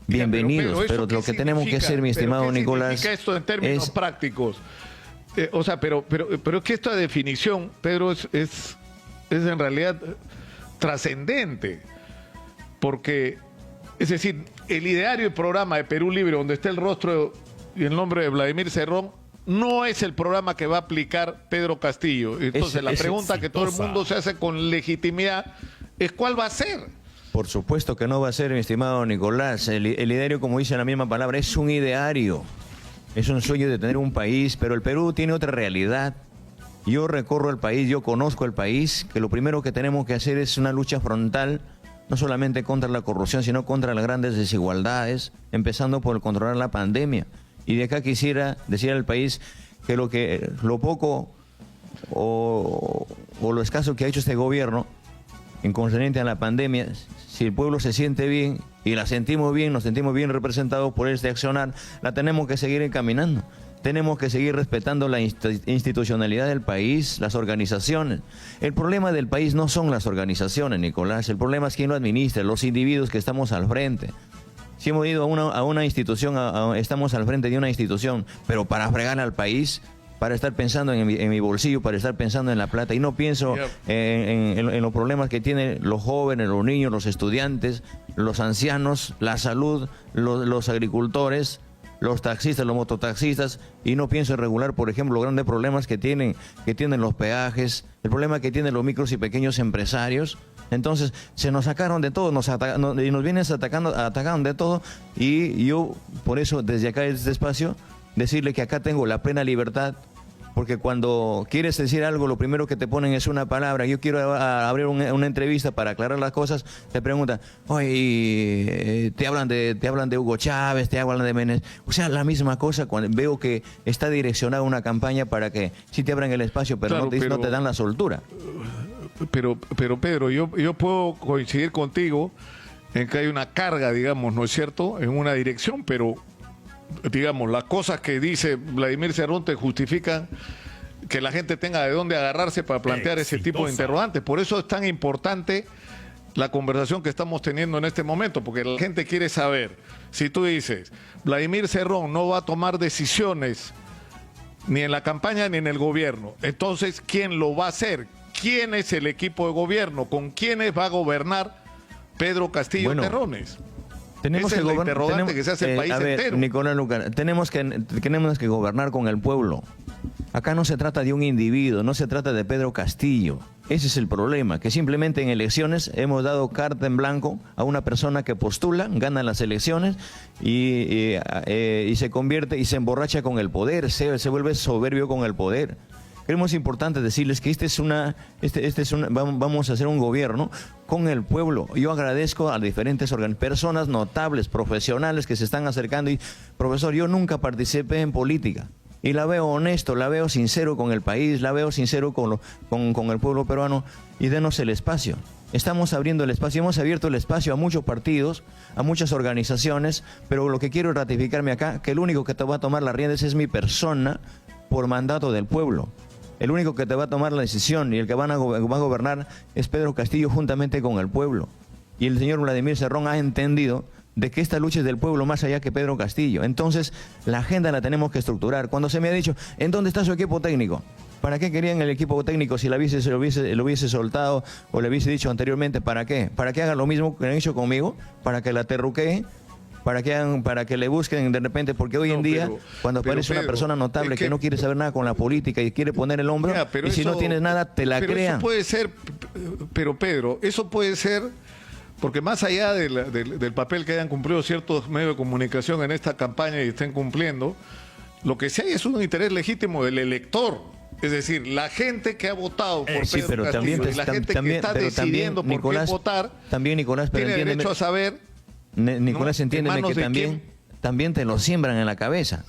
[SPEAKER 3] Bienvenidos, pero lo que tenemos que hacer, mi estimado Nicolás,
[SPEAKER 2] ¿qué significa esto en términos prácticos? Pero es que esta definición, Pedro, es en realidad trascendente, porque, es decir, el ideario y programa de Perú Libre, donde está el rostro y el nombre de Vladimir Cerrón, no es el programa que va a aplicar Pedro Castillo. Entonces, la pregunta que todo el mundo se hace con legitimidad es ¿cuál va a ser?
[SPEAKER 3] Por supuesto que no va a ser, mi estimado Nicolás. El ideario, como dice la misma palabra, es un ideario. Es un sueño de tener un país, pero el Perú tiene otra realidad. Yo recorro el país, yo conozco el país, que lo primero que tenemos que hacer es una lucha frontal, no solamente contra la corrupción, sino contra las grandes desigualdades, empezando por controlar la pandemia. Y de acá quisiera decir al país que lo poco o lo escaso que ha hecho este gobierno en concerniente a la pandemia, si el pueblo se siente bien y la sentimos bien, nos sentimos bien representados por este accionar, la tenemos que seguir encaminando. Tenemos que seguir respetando la institucionalidad del país, las organizaciones. El problema del país no son las organizaciones, Nicolás. El problema es quién lo administra, los individuos que estamos al frente. Si hemos ido a una institución, estamos al frente de una institución, pero para fregar al país, para estar pensando en mi bolsillo, para estar pensando en la plata, y no pienso en los problemas que tienen los jóvenes, los niños, los estudiantes, los ancianos, la salud, los agricultores, los taxistas, los mototaxistas, y no pienso en regular, por ejemplo, los grandes problemas que tienen los peajes, el problema que tienen los micros y pequeños empresarios. Entonces, se nos sacaron de todo, y nos vienen atacaron de todo, y yo, por eso, desde acá, desde este espacio, decirle que acá tengo la plena libertad, porque cuando quieres decir algo, lo primero que te ponen es una palabra. Yo quiero abrir una entrevista para aclarar las cosas, te preguntan, oye, te hablan de Hugo Chávez, te hablan de Menes, o sea, la misma cosa. Cuando veo que está direccionada una campaña para que sí te abran el espacio, pero, claro, no te dan la soltura.
[SPEAKER 2] Pero Pedro, yo puedo coincidir contigo en que hay una carga, digamos, ¿no es cierto?, en una dirección, pero digamos, las cosas que dice Vladimir Cerrón te justifican que la gente tenga de dónde agarrarse para plantear ese tipo de interrogantes. Por eso es tan importante la conversación que estamos teniendo en este momento, porque la gente quiere saber, si tú dices, Vladimir Cerrón no va a tomar decisiones ni en la campaña ni en el gobierno, entonces, ¿quién lo va a hacer? ¿Quién es el equipo de gobierno? ¿Con quiénes va a gobernar Pedro Castillo Terrones?
[SPEAKER 3] Tenemos
[SPEAKER 2] Esa es la interrogante que se hace el país entero.
[SPEAKER 3] Nicolás Lucar, tenemos que gobernar con el pueblo. Acá no se trata de un individuo, no se trata de Pedro Castillo. Ese es el problema, que simplemente en elecciones hemos dado carta en blanco a una persona que postula, gana las elecciones y se convierte y se emborracha con el poder, se vuelve soberbio con el poder. Creemos importante decirles que vamos a hacer un gobierno con el pueblo. Yo agradezco a diferentes personas notables, profesionales que se están acercando. Y, profesor, yo nunca participé en política. Y la veo honesto, la veo sincero con el país, la veo sincero con el pueblo peruano. Y denos el espacio. Estamos abriendo el espacio, hemos abierto el espacio a muchos partidos, a muchas organizaciones, pero lo que quiero es ratificarme acá, que el único que te va a tomar las riendas es mi persona por mandato del pueblo. El único que te va a tomar la decisión y el que va a gobernar es Pedro Castillo juntamente con el pueblo. Y el señor Vladimir Cerrón ha entendido de que esta lucha es del pueblo más allá que Pedro Castillo. Entonces, la agenda la tenemos que estructurar. Cuando se me ha dicho, ¿en dónde está su equipo técnico? ¿Para qué querían el equipo técnico si lo hubiese soltado o le hubiese dicho anteriormente? ¿Para qué? ¿Para que hagan lo mismo que han hecho conmigo? ¿Para que la terruqueen? Para que le busquen de repente, porque hoy en día, cuando aparece una persona notable que no quiere saber nada con la política y quiere poner el hombro, y si no tienes nada, te la crean.
[SPEAKER 2] Eso puede ser, pero Pedro, eso puede ser, porque más allá del papel que hayan cumplido ciertos medios de comunicación en esta campaña y estén cumpliendo, lo que sí hay es un interés legítimo del elector. Es decir, la gente que ha votado por Pedro
[SPEAKER 3] pero
[SPEAKER 2] Castillo
[SPEAKER 3] también,
[SPEAKER 2] y la gente que está decidiendo por qué votar,
[SPEAKER 3] también, Nicolás, pero
[SPEAKER 2] tiene derecho a saber.
[SPEAKER 3] Nicolás, entiéndeme que también te lo siembran en la cabeza.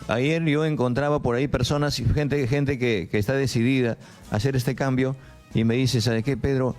[SPEAKER 3] Ayer yo encontraba por ahí personas, gente que está decidida a hacer este cambio y me dice, ¿sabes qué, Pedro?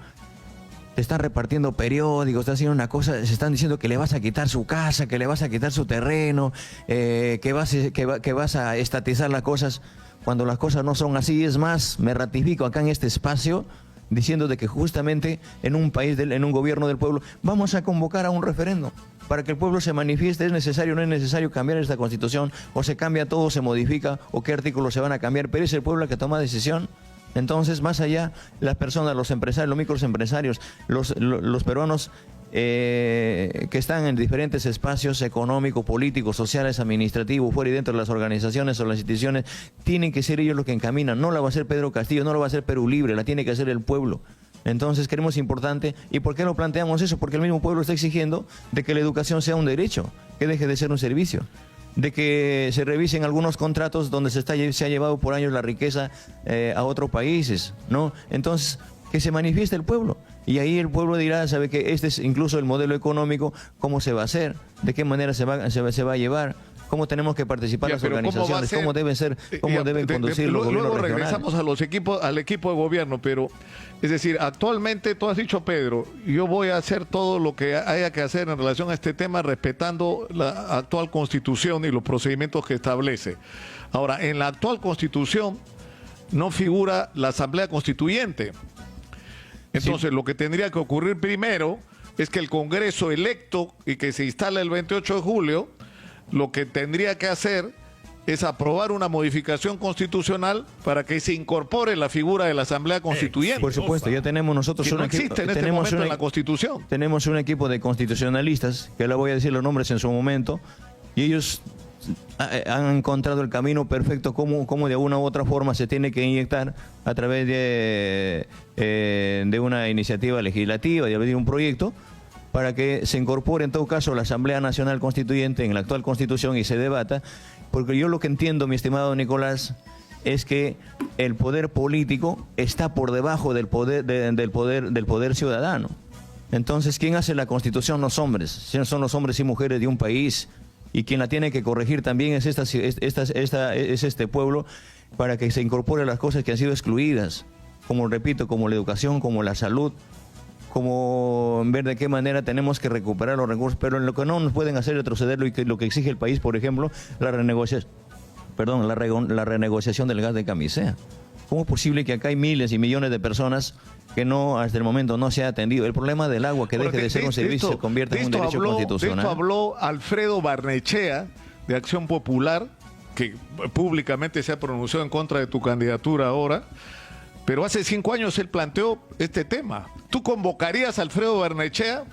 [SPEAKER 3] Te están repartiendo periódicos, están haciendo una cosa, se están diciendo que le vas a quitar su casa, que le vas a quitar su terreno, que vas a estatizar las cosas, cuando las cosas no son así. Es más, me ratifico acá en este espacio diciendo de que justamente en un país, en un gobierno del pueblo, vamos a convocar a un referéndum para que el pueblo se manifieste. ¿Es necesario o no es necesario cambiar esta constitución? ¿O se cambia todo, se modifica? ¿O qué artículos se van a cambiar? Pero es el pueblo el que toma decisión. Entonces, más allá, las personas, los empresarios, los microempresarios, los peruanos que están en diferentes espacios económicos, políticos, sociales, administrativos, fuera y dentro de las organizaciones o las instituciones, tienen que ser ellos los que encaminan. No la va a hacer Pedro Castillo, no lo va a hacer Perú Libre, la tiene que hacer el pueblo. Entonces creemos importante. ¿Y por qué lo planteamos eso? Porque el mismo pueblo está exigiendo de que la educación sea un derecho, que deje de ser un servicio, de que se revisen algunos contratos donde se ha llevado por años la riqueza a otros países, ¿no? Entonces, que se manifieste el pueblo. Y ahí el pueblo dirá, sabe que este es incluso el modelo económico, cómo se va a hacer, de qué manera se va a llevar, cómo tenemos que participar las organizaciones, cómo deben ser, cómo deben conducir los gobiernos
[SPEAKER 2] regionales. Luego regresamos al equipo de gobierno, pero es decir, actualmente, tú has dicho, Pedro, yo voy a hacer todo lo que haya que hacer en relación a este tema, respetando la actual Constitución y los procedimientos que establece. Ahora, en la actual Constitución no figura la Asamblea Constituyente. Entonces, lo que tendría que ocurrir primero es que el Congreso electo y que se instala el 28 de julio, lo que tendría que hacer es aprobar una modificación constitucional para que se incorpore la figura de la Asamblea Constituyente.
[SPEAKER 3] Por supuesto, ya tenemos nosotros
[SPEAKER 2] que no existe en este momento en la Constitución.
[SPEAKER 3] Tenemos un equipo de constitucionalistas, que le voy a decir los nombres en su momento, y ellos han encontrado el camino perfecto cómo de una u otra forma se tiene que inyectar a través de una iniciativa legislativa, de un proyecto, para que se incorpore en todo caso la Asamblea Nacional Constituyente en la actual Constitución y se debata, porque yo lo que entiendo, mi estimado Nicolás, es que el poder político está por debajo del poder ciudadano. Entonces, ¿quién hace la Constitución? Los hombres, son los hombres y mujeres de un país. Y quien la tiene que corregir también es este pueblo, para que se incorpore las cosas que han sido excluidas, como repito, como la educación, como la salud, como ver de qué manera tenemos que recuperar los recursos, pero en lo que no nos pueden hacer retroceder lo que exige el país, por ejemplo, la renegociación del gas de camisea. ¿Cómo es posible que acá hay miles y millones de personas que hasta el momento no se ha atendido? El problema del agua, que deje de ser un servicio, se convierta en un derecho constitucional.
[SPEAKER 2] De esto habló Alfredo Barnechea, de Acción Popular, que públicamente se ha pronunciado en contra de tu candidatura ahora, pero hace 5 años él planteó este tema. ¿Tú convocarías a Alfredo Barnechea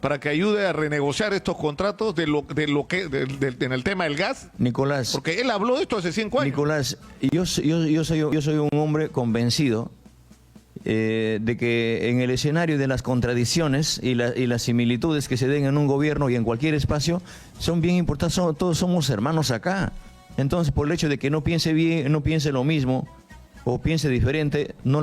[SPEAKER 2] para que ayude a renegociar estos contratos en el tema del gas?
[SPEAKER 3] Nicolás,
[SPEAKER 2] porque él habló de esto hace 5 años.
[SPEAKER 3] Nicolás, yo soy un hombre convencido de que en el escenario de las contradicciones y las similitudes que se den en un gobierno y en cualquier espacio son bien importantes. Todos somos hermanos acá. Entonces, por el hecho de que no piense bien, no piense lo mismo o piense diferente, no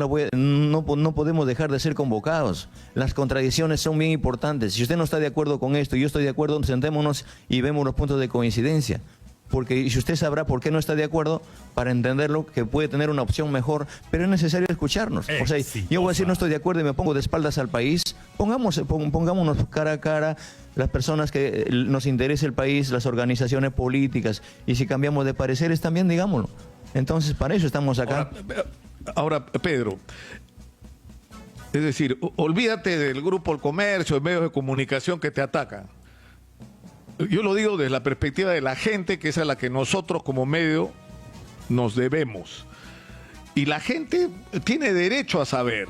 [SPEAKER 3] podemos dejar de ser convocados. Las contradicciones son bien importantes. Si usted no está de acuerdo con esto y yo estoy de acuerdo, sentémonos y vemos los puntos de coincidencia. Porque si usted sabrá por qué no está de acuerdo, para entenderlo, que puede tener una opción mejor, pero es necesario escucharnos. O sea, yo voy a decir no estoy de acuerdo y me pongo de espaldas al país. Pongámonos cara a cara, las personas que nos interesa el país, las organizaciones políticas, y si cambiamos de pareceres también digámoslo. Entonces, para eso estamos acá.
[SPEAKER 2] Ahora, Pedro, es decir, olvídate del grupo El Comercio, de medios de comunicación que te atacan. yo lo digo desde la perspectiva de la gente, que es a la que nosotros como medio nos debemos. Y la gente tiene derecho a saber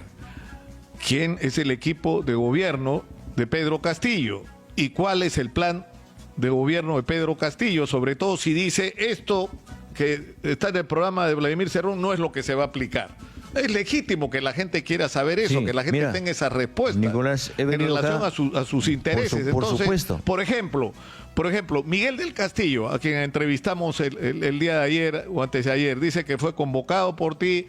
[SPEAKER 2] quién es el equipo de gobierno de Pedro Castillo y cuál es el plan de gobierno de Pedro Castillo, sobre todo si dice esto que está en el programa de Vladimir Cerrón no es lo que se va a aplicar. Es legítimo que la gente quiera saber eso,
[SPEAKER 3] Sí,
[SPEAKER 2] que la gente
[SPEAKER 3] mira,
[SPEAKER 2] tenga esa respuesta,
[SPEAKER 3] Nicolás, he
[SPEAKER 2] en
[SPEAKER 3] venido
[SPEAKER 2] relación
[SPEAKER 3] acá
[SPEAKER 2] a sus intereses.
[SPEAKER 3] por
[SPEAKER 2] Entonces,
[SPEAKER 3] supuesto.
[SPEAKER 2] por ejemplo, Miguel del Castillo, a quien entrevistamos el día de ayer o antes de ayer, dice que fue convocado por ti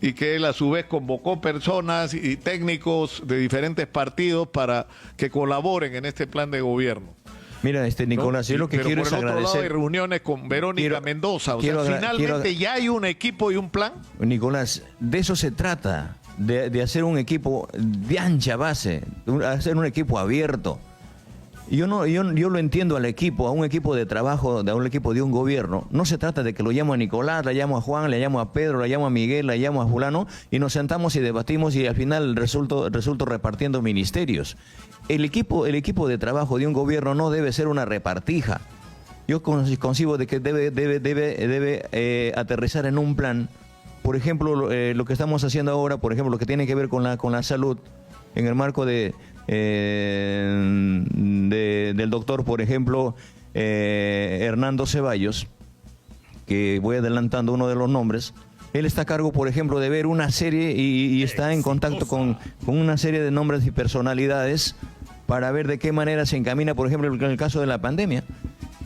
[SPEAKER 2] y que él a su vez convocó personas y técnicos de diferentes partidos para que colaboren en este plan de gobierno.
[SPEAKER 3] Mira, Nicolás,
[SPEAKER 2] ¿No?
[SPEAKER 3] yo lo que
[SPEAKER 2] Pero
[SPEAKER 3] quiero
[SPEAKER 2] por
[SPEAKER 3] es
[SPEAKER 2] el otro lado hay
[SPEAKER 3] agradecer.
[SPEAKER 2] reuniones con Verónica Mendoza. O sea, finalmente ya hay un equipo y un plan.
[SPEAKER 3] Nicolás, de eso se trata, de hacer un equipo de ancha base, hacer un equipo abierto. Yo lo entiendo al equipo, a un equipo de trabajo, a un equipo de un gobierno. No se trata de que lo llamo a Nicolás, le llamo a Juan, le llamo a Pedro, le llamo a Miguel, le llamo a fulano, y nos sentamos y debatimos y al final resulto repartiendo ministerios. El equipo de trabajo de un gobierno no debe ser una repartija. Yo concibo de que debe aterrizar en un plan. Por ejemplo, lo que estamos haciendo ahora, por ejemplo, lo que tiene que ver con la salud, en el marco del doctor, por ejemplo, Hernando Ceballos, que voy adelantando uno de los nombres. Él está a cargo, por ejemplo, de ver una serie y está en contacto con una serie de nombres y personalidades para ver de qué manera se encamina, por ejemplo, en el caso de la pandemia.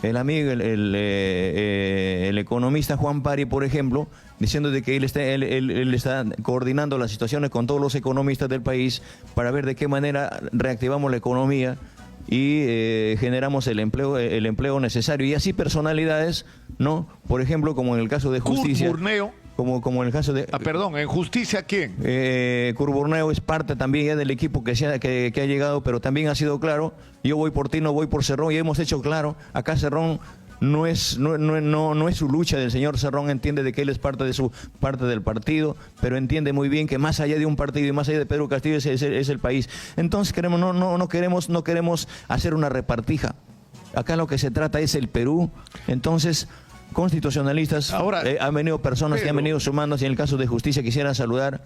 [SPEAKER 3] El amigo, el economista Juan Pari, por ejemplo, diciendo de que él está coordinando las situaciones con todos los economistas del país para ver de qué manera reactivamos la economía y generamos el empleo necesario. Y así personalidades, ¿no? Por ejemplo, como en el caso de justicia.
[SPEAKER 2] Kurt Burneo.
[SPEAKER 3] Como en el caso de...
[SPEAKER 2] perdón, ¿en justicia quién?
[SPEAKER 3] Kurt Burneo es parte también ya del equipo que ha llegado, pero también ha sido claro, yo voy por ti, no voy por Cerrón, y hemos hecho claro, acá Cerrón no es su lucha del señor Cerrón, entiende de que él es parte del partido, pero entiende muy bien que más allá de un partido y más allá de Pedro Castillo es el país. Entonces no queremos hacer una repartija. Acá lo que se trata es el Perú. Entonces, constitucionalistas,
[SPEAKER 2] ahora,
[SPEAKER 3] han venido personas que han venido sumándose. En el caso de justicia quisiera saludar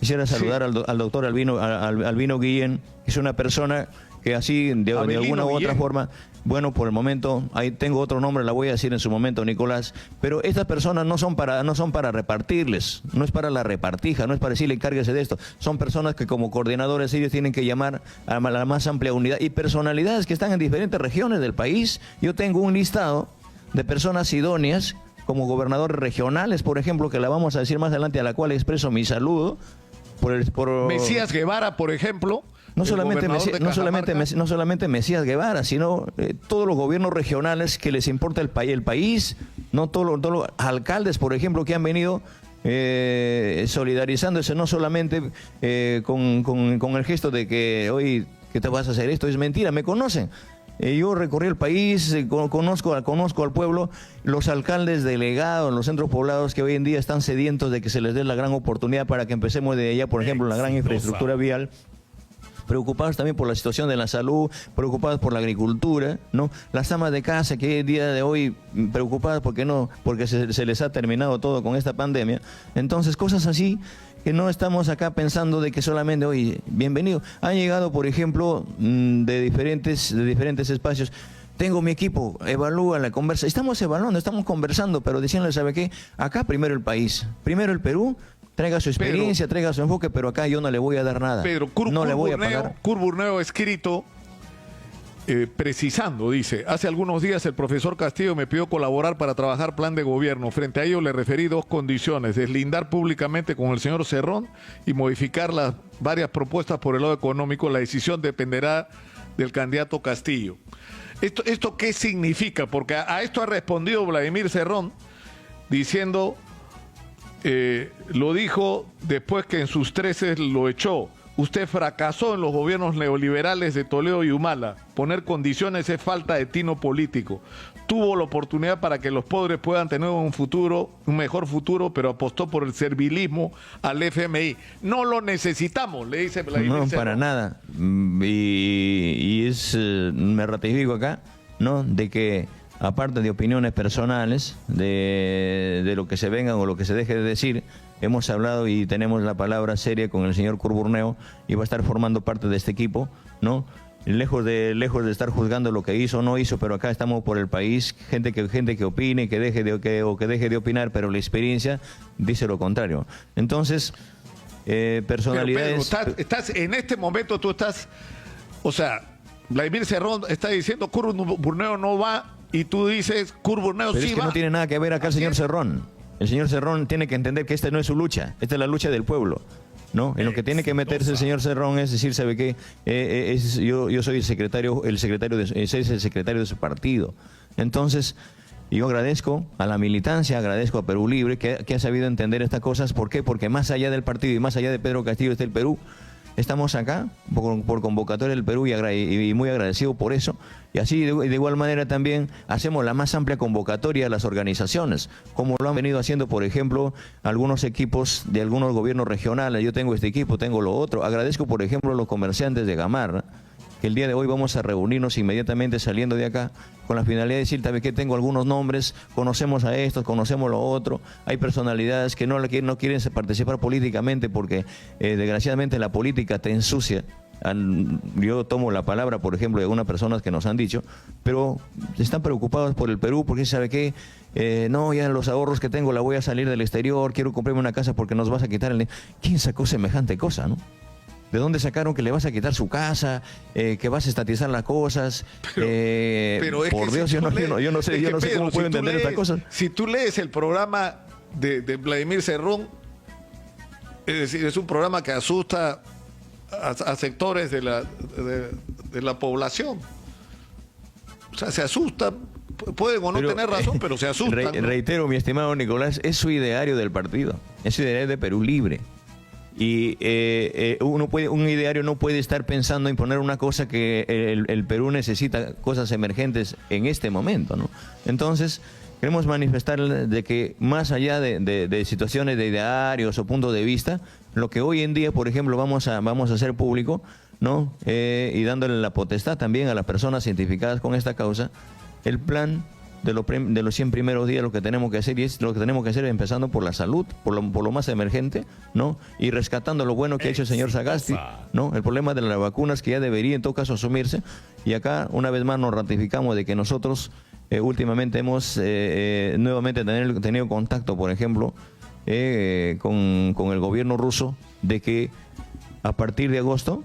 [SPEAKER 3] sí, al doctor Albino Guillén, que es una persona que así de alguna u otra forma, bueno, por el momento, ahí tengo otro nombre, la voy a decir en su momento, Nicolás, pero estas personas no son para repartirles, no es para la repartija, no es para decirle encárguese de esto, son personas que como coordinadores ellos tienen que llamar a la más amplia unidad y personalidades que están en diferentes regiones del país. Yo tengo un listado de personas idóneas como gobernadores regionales, por ejemplo, que la vamos a decir más adelante, a la cual expreso mi saludo.
[SPEAKER 2] Mesías Guevara, por ejemplo.
[SPEAKER 3] No solamente Mesías Guevara, sino todos los gobiernos regionales que les importa el país, no todos los alcaldes, por ejemplo, que han venido solidarizándose no solamente con el gesto de que hoy que te vas a hacer esto, es mentira, me conocen. Yo recorrí el país, conozco al pueblo, los alcaldes delegados, los centros poblados que hoy en día están sedientos de que se les dé la gran oportunidad para que empecemos de allá, por ejemplo, la gran infraestructura vial. Preocupados también por la situación de la salud, preocupados por la agricultura, ¿no? Las amas de casa que hoy día de hoy preocupadas porque se les ha terminado todo con esta pandemia. Entonces, cosas así que no estamos acá pensando de que solamente hoy, bienvenido. Han llegado, por ejemplo, de diferentes espacios. Tengo mi equipo, evalúa la conversa. Estamos evaluando, estamos conversando, pero diciéndole, ¿sabe qué? Acá primero el país, primero el Perú. Traiga su experiencia, traiga su enfoque, pero acá yo no le voy a dar nada.
[SPEAKER 2] Pedro,
[SPEAKER 3] no le voy a pagar.
[SPEAKER 2] Kurt Burneo ha escrito precisando, dice, hace algunos días el profesor Castillo me pidió colaborar para trabajar plan de gobierno. Frente a ello le referí dos condiciones: deslindar públicamente con el señor Cerrón y modificar las varias propuestas por el lado económico. La decisión dependerá del candidato Castillo. ¿Esto qué significa? Porque a esto ha respondido Vladimir Cerrón diciendo... lo dijo después que en sus 13 lo echó. Usted fracasó en los gobiernos neoliberales de Toledo y Humala. Poner condiciones es falta de tino político. Tuvo la oportunidad para que los pobres puedan tener un mejor futuro, pero apostó por el servilismo al FMI. No lo necesitamos, le dice Vladimir Cerrón.
[SPEAKER 3] No, para nada. Me ratifico acá. ¿no? De que, aparte de opiniones personales, de lo que se venga o lo que se deje de decir, hemos hablado y tenemos la palabra seria con el señor Curburneo y va a estar formando parte de este equipo, ¿no? Lejos de estar juzgando lo que hizo o no hizo, pero acá estamos por el país, gente que opine, que deje de opinar, pero la experiencia dice lo contrario. Entonces, personalidades...
[SPEAKER 2] Pero Pedro, estás en este momento tú estás, o sea, Vladimir Cerrón está diciendo Curburneo no va y tú dices Curburneo
[SPEAKER 3] pero
[SPEAKER 2] sí
[SPEAKER 3] es que
[SPEAKER 2] va.
[SPEAKER 3] no tiene nada que ver acá el señor Cerrón. El señor Cerrón tiene que entender que esta no es su lucha, esta es la lucha del pueblo, ¿no? En lo que tiene que meterse el señor Cerrón es decir, ¿sabe qué? Yo soy el secretario es el secretario de su partido. Entonces, yo agradezco a la militancia, agradezco a Perú Libre que ha sabido entender estas cosas. ¿Por qué? Porque más allá del partido y más allá de Pedro Castillo está el Perú. Estamos acá por convocatoria del Perú y muy agradecido por eso. Y así de igual manera también hacemos la más amplia convocatoria a las organizaciones, como lo han venido haciendo, por ejemplo, algunos equipos de algunos gobiernos regionales. Yo tengo este equipo, tengo lo otro. Agradezco, por ejemplo, a los comerciantes de Gamarra, que el día de hoy vamos a reunirnos inmediatamente saliendo de acá con la finalidad de decir, también que tengo algunos nombres, conocemos a estos, conocemos lo otro. Hay personalidades que no quieren participar políticamente porque desgraciadamente la política te ensucia. Yo tomo la palabra, por ejemplo, de algunas personas que nos han dicho, pero están preocupados por el Perú porque sabe que no, ya los ahorros que tengo la voy a salir del exterior, quiero comprarme una casa porque nos vas a quitar ¿Quién sacó semejante cosa, no? ¿De dónde sacaron que le vas a quitar su casa, que vas a estatizar las cosas?
[SPEAKER 2] Pero es
[SPEAKER 3] por
[SPEAKER 2] que
[SPEAKER 3] Dios,
[SPEAKER 2] si
[SPEAKER 3] yo no sé
[SPEAKER 2] Pedro,
[SPEAKER 3] cómo puedo entender estas cosas.
[SPEAKER 2] Si tú lees el programa de Vladimir Cerrón, es decir, es un programa que asusta a sectores de la población. O sea, se asustan, pueden o no tener razón, pero se asustan.
[SPEAKER 3] Reitero, mi estimado Nicolás, es su ideario del partido, es su ideario de Perú Libre. Y un ideario no puede estar pensando en poner una cosa que el Perú necesita, cosas emergentes en este momento, ¿no? Entonces, queremos manifestar de que más allá de situaciones de idearios o puntos de vista, lo que hoy en día, por ejemplo, vamos a hacer público, ¿no? Y dándole la potestad también a las personas identificadas con esta causa, el plan de los 100 primeros días, lo que tenemos que hacer, y es lo que tenemos que hacer empezando por la salud, por lo más emergente, ¿no? Y rescatando lo bueno que ha hecho el señor Sagasti, ¿no? El problema de las vacunas que ya debería en todo caso asumirse, y acá una vez más nos ratificamos de que nosotros últimamente hemos nuevamente tenido contacto, por ejemplo, con el gobierno ruso, de que a partir de agosto,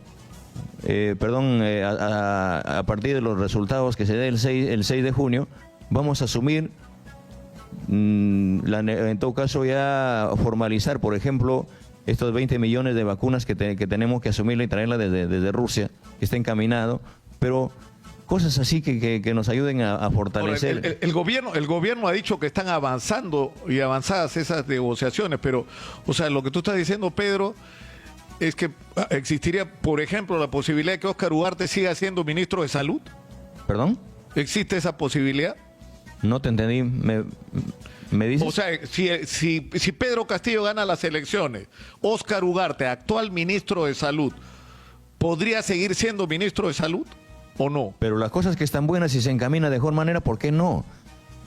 [SPEAKER 3] a partir de los resultados que se dé el 6 de junio, vamos a asumir, en todo caso ya formalizar, por ejemplo, estos 20 millones de vacunas que tenemos que asumirla y traerla desde Rusia, que está encaminado, pero cosas así que nos ayuden a fortalecer.
[SPEAKER 2] Ahora, el gobierno ha dicho que están avanzando y avanzadas esas negociaciones, pero, o sea, lo que tú estás diciendo, Pedro, es que existiría, por ejemplo, la posibilidad de que Óscar Ugarte siga siendo ministro de Salud.
[SPEAKER 3] ¿Perdón?
[SPEAKER 2] ¿Existe esa posibilidad?
[SPEAKER 3] No te entendí, ¿me dices?
[SPEAKER 2] O sea, si Pedro Castillo gana las elecciones, Óscar Ugarte, actual ministro de Salud, ¿podría seguir siendo ministro de Salud o no?
[SPEAKER 3] Pero las cosas que están buenas y se encaminan de mejor manera, ¿por qué no?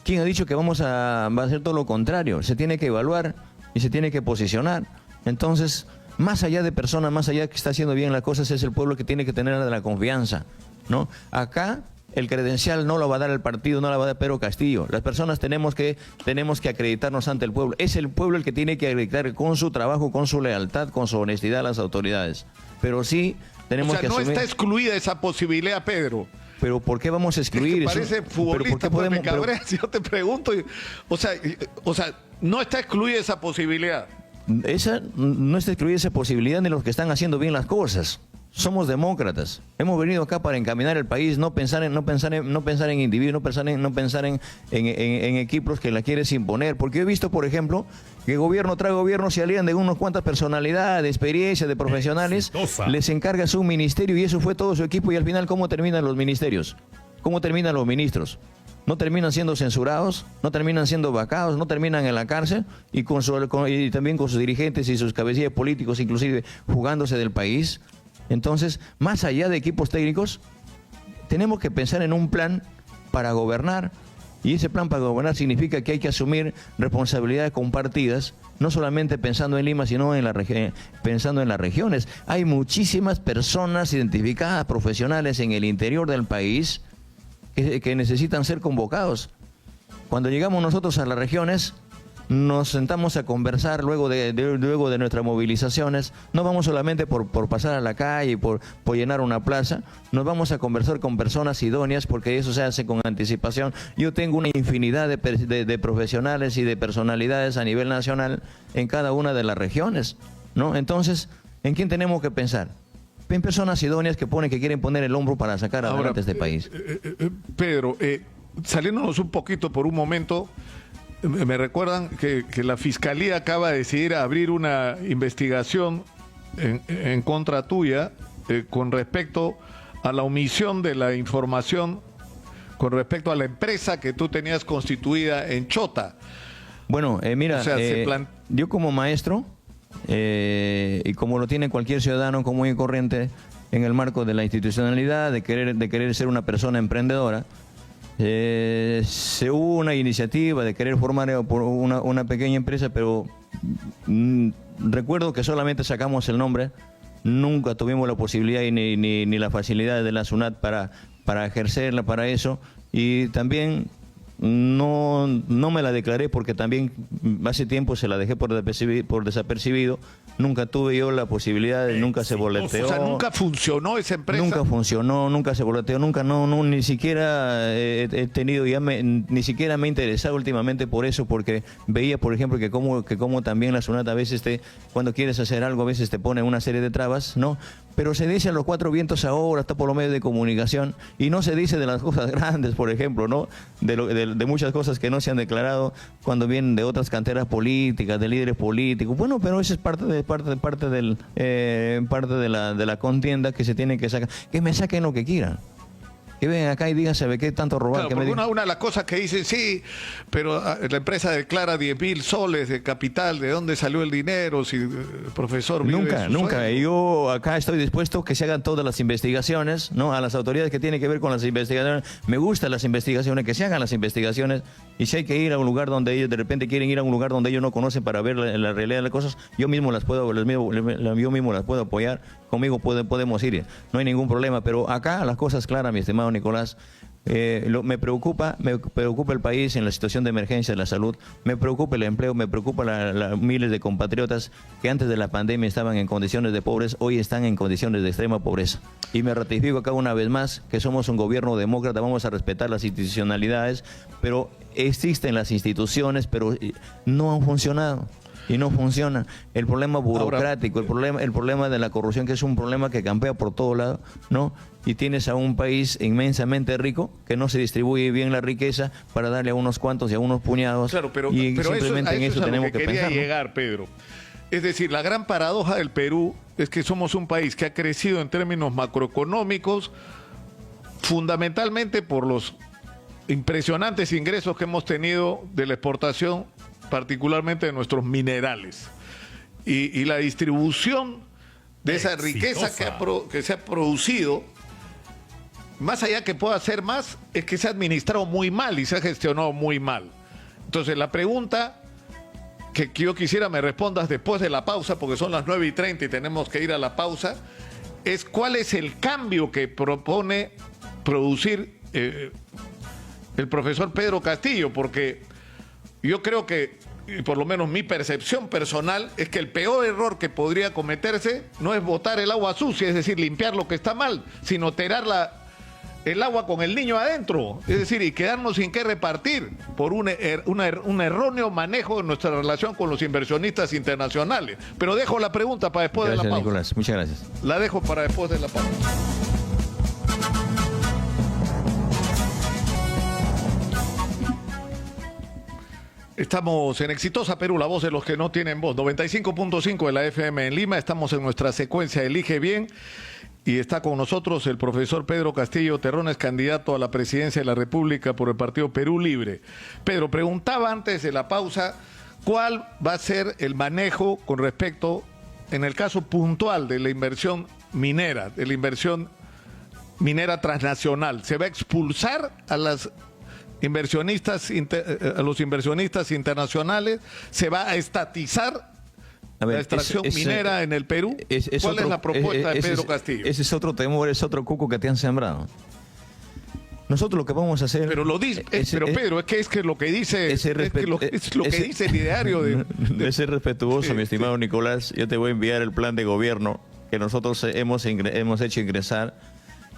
[SPEAKER 3] ¿Quién ha dicho que va a hacer todo lo contrario? Se tiene que evaluar y se tiene que posicionar. Entonces, más allá de personas, más allá de que está haciendo bien las cosas, es el pueblo que tiene que tener la confianza, ¿no? Acá el credencial no lo va a dar el partido, no lo va a dar Pedro Castillo. Las personas tenemos que acreditarnos ante el pueblo. Es el pueblo el que tiene que acreditar con su trabajo, con su lealtad, con su honestidad a las autoridades. Pero sí tenemos que
[SPEAKER 2] no
[SPEAKER 3] asumir...
[SPEAKER 2] está excluida esa posibilidad, Pedro.
[SPEAKER 3] Pero ¿por qué vamos a excluir
[SPEAKER 2] es que
[SPEAKER 3] eso?
[SPEAKER 2] parece futbolista, pues me cabreas, yo te pregunto. O sea, no está excluida esa posibilidad.
[SPEAKER 3] Esa no está excluida esa posibilidad ni los que están haciendo bien las cosas. Somos demócratas. Hemos venido acá para encaminar el país, no pensar en individuos, no pensar en equipos que la quieres imponer. Porque he visto, por ejemplo, que gobierno tras gobierno se alían de unas cuantas personalidades, de experiencia, de profesionales, les encarga su ministerio y eso fue todo su equipo. Y al final, ¿cómo terminan los ministerios? ¿Cómo terminan los ministros? No terminan siendo censurados, no terminan siendo vacados, no terminan en la cárcel y también con sus dirigentes y sus cabecillas políticos, inclusive jugándose del país. Entonces, más allá de equipos técnicos, tenemos que pensar en un plan para gobernar. Y ese plan para gobernar significa que hay que asumir responsabilidades compartidas, no solamente pensando en Lima, sino pensando en las regiones. Hay muchísimas personas identificadas, profesionales en el interior del país que necesitan ser convocados. Cuando llegamos nosotros a las regiones, nos sentamos a conversar luego de nuestras movilizaciones. No vamos solamente por pasar a la calle y por llenar una plaza, nos vamos a conversar con personas idóneas, porque eso se hace con anticipación. Yo tengo una infinidad de profesionales y de personalidades a nivel nacional en cada una de las regiones, ¿no? Entonces, ¿en quién tenemos que pensar? En personas idóneas que quieren poner el hombro para sacar adelante este país.
[SPEAKER 2] Pedro, saliéndonos un poquito por un momento, me recuerdan que la Fiscalía acaba de decidir abrir una investigación en contra tuya con respecto a la omisión de la información con respecto a la empresa que tú tenías constituida en Chota.
[SPEAKER 3] Bueno, mira,
[SPEAKER 2] o sea,
[SPEAKER 3] yo como maestro, y como lo tiene cualquier ciudadano común y corriente en el marco de la institucionalidad, de querer ser una persona emprendedora, se hubo una iniciativa de querer formar una pequeña empresa, pero recuerdo que solamente sacamos el nombre, nunca tuvimos la posibilidad ni la facilidad de la SUNAT para ejercerla para eso, y también no me la declaré porque también hace tiempo se la dejé por desapercibido. Nunca tuve yo la posibilidad, nunca se boleteó.
[SPEAKER 2] O sea, nunca funcionó esa empresa.
[SPEAKER 3] Nunca funcionó, nunca se boleteó, nunca, ni siquiera he tenido, ni siquiera me he interesado últimamente por eso, porque veía, por ejemplo, que como también la SUNAT a veces cuando quieres hacer algo, a veces te pone una serie de trabas, ¿no? Pero se dice a los cuatro vientos ahora, está por los medios de comunicación, y no se dice de las cosas grandes, por ejemplo, ¿no? De muchas cosas que no se han declarado cuando vienen de otras canteras políticas, de líderes políticos. Bueno, pero eso es parte de la contienda que se tiene que sacar. Que me saquen lo que quieran. Que vengan acá y digan, ¿sabe qué tanto robar?
[SPEAKER 2] Claro, porque una de las cosas que dicen, sí, pero la empresa declara 10.000 soles de capital, ¿de dónde salió el dinero? Si el profesor vive
[SPEAKER 3] Nunca.
[SPEAKER 2] Sueño.
[SPEAKER 3] Yo acá estoy dispuesto que se hagan todas las investigaciones, ¿no? A las autoridades que tienen que ver con las investigaciones. Me gustan las investigaciones, que se hagan las investigaciones. Y si hay que ir a un lugar donde ellos de repente quieren ir a un lugar donde ellos no conocen para ver la realidad de las cosas, yo mismo las puedo apoyar. Conmigo podemos ir, no hay ningún problema. Pero acá las cosas claras, mi estimado Nicolás. Me preocupa el país en la situación de emergencia de la salud, me preocupa el empleo, me preocupa miles de compatriotas que antes de la pandemia estaban en condiciones de pobreza, hoy están en condiciones de extrema pobreza. Y me ratifico acá una vez más que somos un gobierno demócrata, vamos a respetar las institucionalidades, pero existen las instituciones, pero no han funcionado. Y no funciona. El problema burocrático, el problema de la corrupción, que es un problema que campea por todo lado, ¿no? Y tienes a un país inmensamente rico que no se distribuye bien la riqueza para darle a unos cuantos y a unos puñados.
[SPEAKER 2] Claro, pero
[SPEAKER 3] simplemente en eso tenemos que
[SPEAKER 2] quería
[SPEAKER 3] pensar, ¿no?
[SPEAKER 2] llegar, Pedro. Es decir, la gran paradoja del Perú es que somos un país que ha crecido en términos macroeconómicos, fundamentalmente por los impresionantes ingresos que hemos tenido de la exportación, particularmente de nuestros minerales, y la distribución de esa riqueza que se ha producido, más allá que pueda ser más, es que se ha administrado muy mal y se ha gestionado muy mal. Entonces la pregunta que yo quisiera me respondas después de la pausa, porque son las 9:30 y tenemos que ir a la pausa, es cuál es el cambio que propone producir el profesor Pedro Castillo, porque yo creo que, y por lo menos mi percepción personal, es que el peor error que podría cometerse no es botar el agua sucia, es decir, limpiar lo que está mal, sino tirar el agua con el niño adentro, es decir, y quedarnos sin qué repartir por un erróneo manejo de nuestra relación con los inversionistas internacionales. Pero dejo la pregunta para después de la pausa.
[SPEAKER 3] Nicolás, muchas gracias.
[SPEAKER 2] La dejo para después de la pausa. Estamos en Exitosa Perú, la voz de los que no tienen voz. 95.5 de la FM en Lima. Estamos en nuestra secuencia Elige Bien. Y está con nosotros el profesor Pedro Castillo Terrones, candidato a la presidencia de la República por el partido Perú Libre. Pedro, preguntaba antes de la pausa, ¿cuál va a ser el manejo con respecto, en el caso puntual de la inversión minera, transnacional? ¿Se va a expulsar a las a los inversionistas internacionales, se va a estatizar la extracción minera en el Perú. ¿Cuál es la propuesta de Pedro Castillo?
[SPEAKER 3] Ese es otro temor, es otro cuco que te han sembrado. Nosotros lo que vamos a hacer...
[SPEAKER 2] Pero lo dice, Pedro, es que lo que dice es lo que dice el ideario de ser
[SPEAKER 3] respetuoso, mi estimado Nicolás. Yo te voy a enviar el plan de gobierno que nosotros hemos hecho ingresar,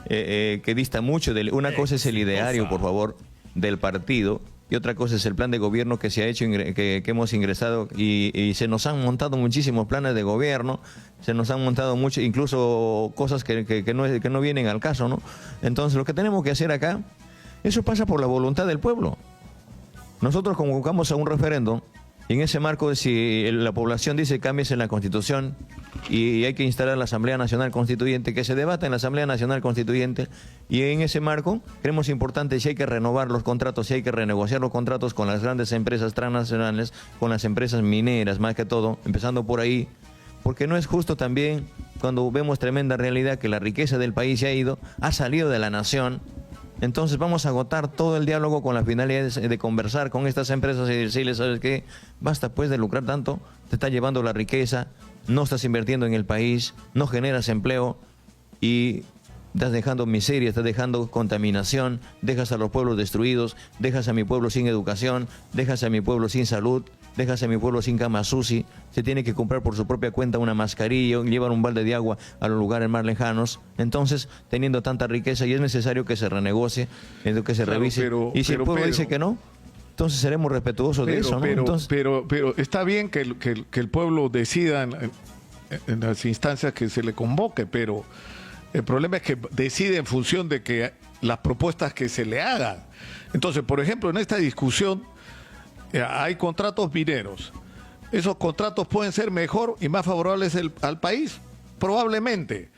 [SPEAKER 3] que dista mucho de... Una cosa es el ideario, por favor, del partido, y otra cosa es el plan de gobierno que se ha hecho, que hemos ingresado, y se nos han montado muchísimos planes de gobierno, se nos han montado mucho, incluso cosas que no vienen al caso, ¿no? Entonces lo que tenemos que hacer acá, eso pasa por la voluntad del pueblo. Nosotros convocamos a un referéndum, y en ese marco, si la población dice cambies en la Constitución y hay que instalar la Asamblea Nacional Constituyente, que se debata en la Asamblea Nacional Constituyente, y en ese marco creemos importante si hay que renovar los contratos, si hay que renegociar los contratos con las grandes empresas transnacionales, con las empresas mineras más que todo, empezando por ahí, porque no es justo también cuando vemos tremenda realidad que la riqueza del país ha salido de la nación. Entonces vamos a agotar todo el diálogo con la finalidad de conversar con estas empresas y decirles, ¿sabes qué? Basta pues de lucrar tanto, te está llevando la riqueza, no estás invirtiendo en el país, no generas empleo y estás dejando miseria, estás dejando contaminación, dejas a los pueblos destruidos, dejas a mi pueblo sin educación, dejas a mi pueblo sin salud, dejas a mi pueblo sin cama sushi, se tiene que comprar por su propia cuenta una mascarilla, llevar un balde de agua a los lugares más lejanos. Entonces, teniendo tanta riqueza, y es necesario que se renegocie, que se revise. Y si el pueblo dice que no, entonces seremos respetuosos de eso, ¿no?
[SPEAKER 2] Pero está bien que el pueblo decida en las instancias que se le convoque, pero el problema es que decide en función de que las propuestas que se le hagan. Entonces, por ejemplo, en esta discusión hay contratos mineros. Esos contratos pueden ser mejor y más favorables al país, probablemente.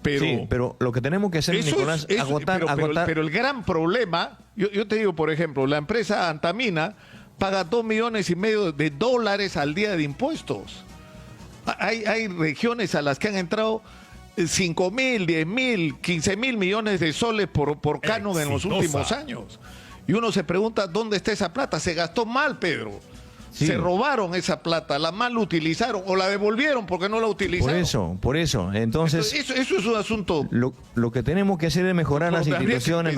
[SPEAKER 2] Pero,
[SPEAKER 3] sí, pero lo que tenemos que hacer, Nicolás, agotar.
[SPEAKER 2] Pero el gran problema, yo te digo, por ejemplo, la empresa Antamina paga $2,5 millones al día de impuestos. Hay regiones a las que han entrado 5.000, 10.000, 15.000 millones de soles por canon en los últimos años. Y uno se pregunta, ¿dónde está esa plata? Se gastó mal, Pedro. Sí. Se robaron esa plata, la mal utilizaron o la devolvieron porque no la utilizaron.
[SPEAKER 3] Por eso. Entonces,
[SPEAKER 2] eso es un asunto.
[SPEAKER 3] Lo que tenemos que hacer es mejorar las instituciones,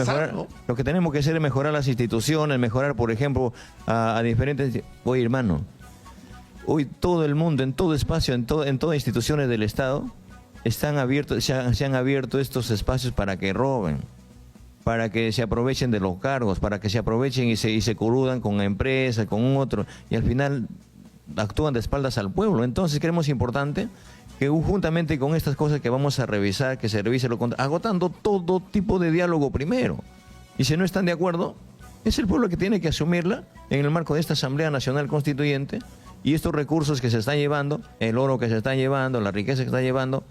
[SPEAKER 3] lo que tenemos que hacer es mejorar las instituciones, mejorar, por ejemplo, a diferentes. Oye, hermano, hoy todo el mundo, en todo espacio, en todas instituciones del Estado, están abiertos, se han abierto estos espacios para que roben, para que se aprovechen de los cargos, para que se aprovechen y se coludan con la empresa, con un otro, y al final actúan de espaldas al pueblo. Entonces creemos importante que juntamente con estas cosas que vamos a revisar, que se revise agotando todo tipo de diálogo primero. Y si no están de acuerdo, es el pueblo que tiene que asumirla en el marco de esta Asamblea Nacional Constituyente, y estos recursos que se están llevando, el oro que se está llevando, la riqueza que se está llevando,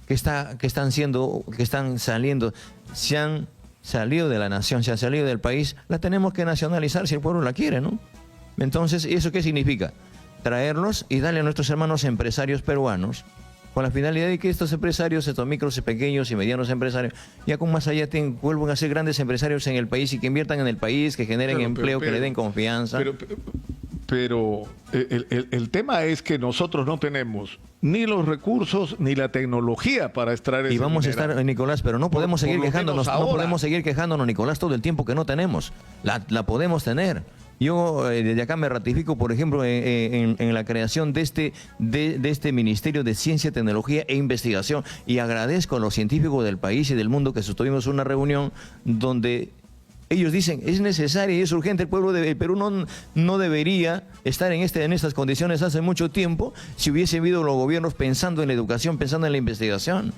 [SPEAKER 3] que están saliendo, se han salido de la nación, se ha salido del país, la tenemos que nacionalizar si el pueblo la quiere, ¿no? Entonces, ¿eso qué significa? Traerlos y darle a nuestros hermanos empresarios peruanos, con la finalidad de que estos empresarios, estos micros y pequeños y medianos empresarios, ya con más allá vuelvan a ser grandes empresarios en el país y que inviertan en el país, que generen empleo, que le den confianza.
[SPEAKER 2] Pero el tema es que nosotros no tenemos ni los recursos ni la tecnología para extraer ese
[SPEAKER 3] y vamos
[SPEAKER 2] mineral.
[SPEAKER 3] A estar, Nicolás, pero no podemos seguir quejándonos, no podemos seguir quejándonos, Nicolás, todo el tiempo que no tenemos. La podemos tener. Yo desde acá me ratifico, por ejemplo, en la creación de este Ministerio de Ciencia, Tecnología e Investigación, y agradezco a los científicos del país y del mundo que sostuvimos una reunión donde ellos dicen, es necesario y es urgente, el pueblo del Perú no debería estar en estas condiciones hace mucho tiempo si hubiese habido los gobiernos pensando en la educación, pensando en la investigación.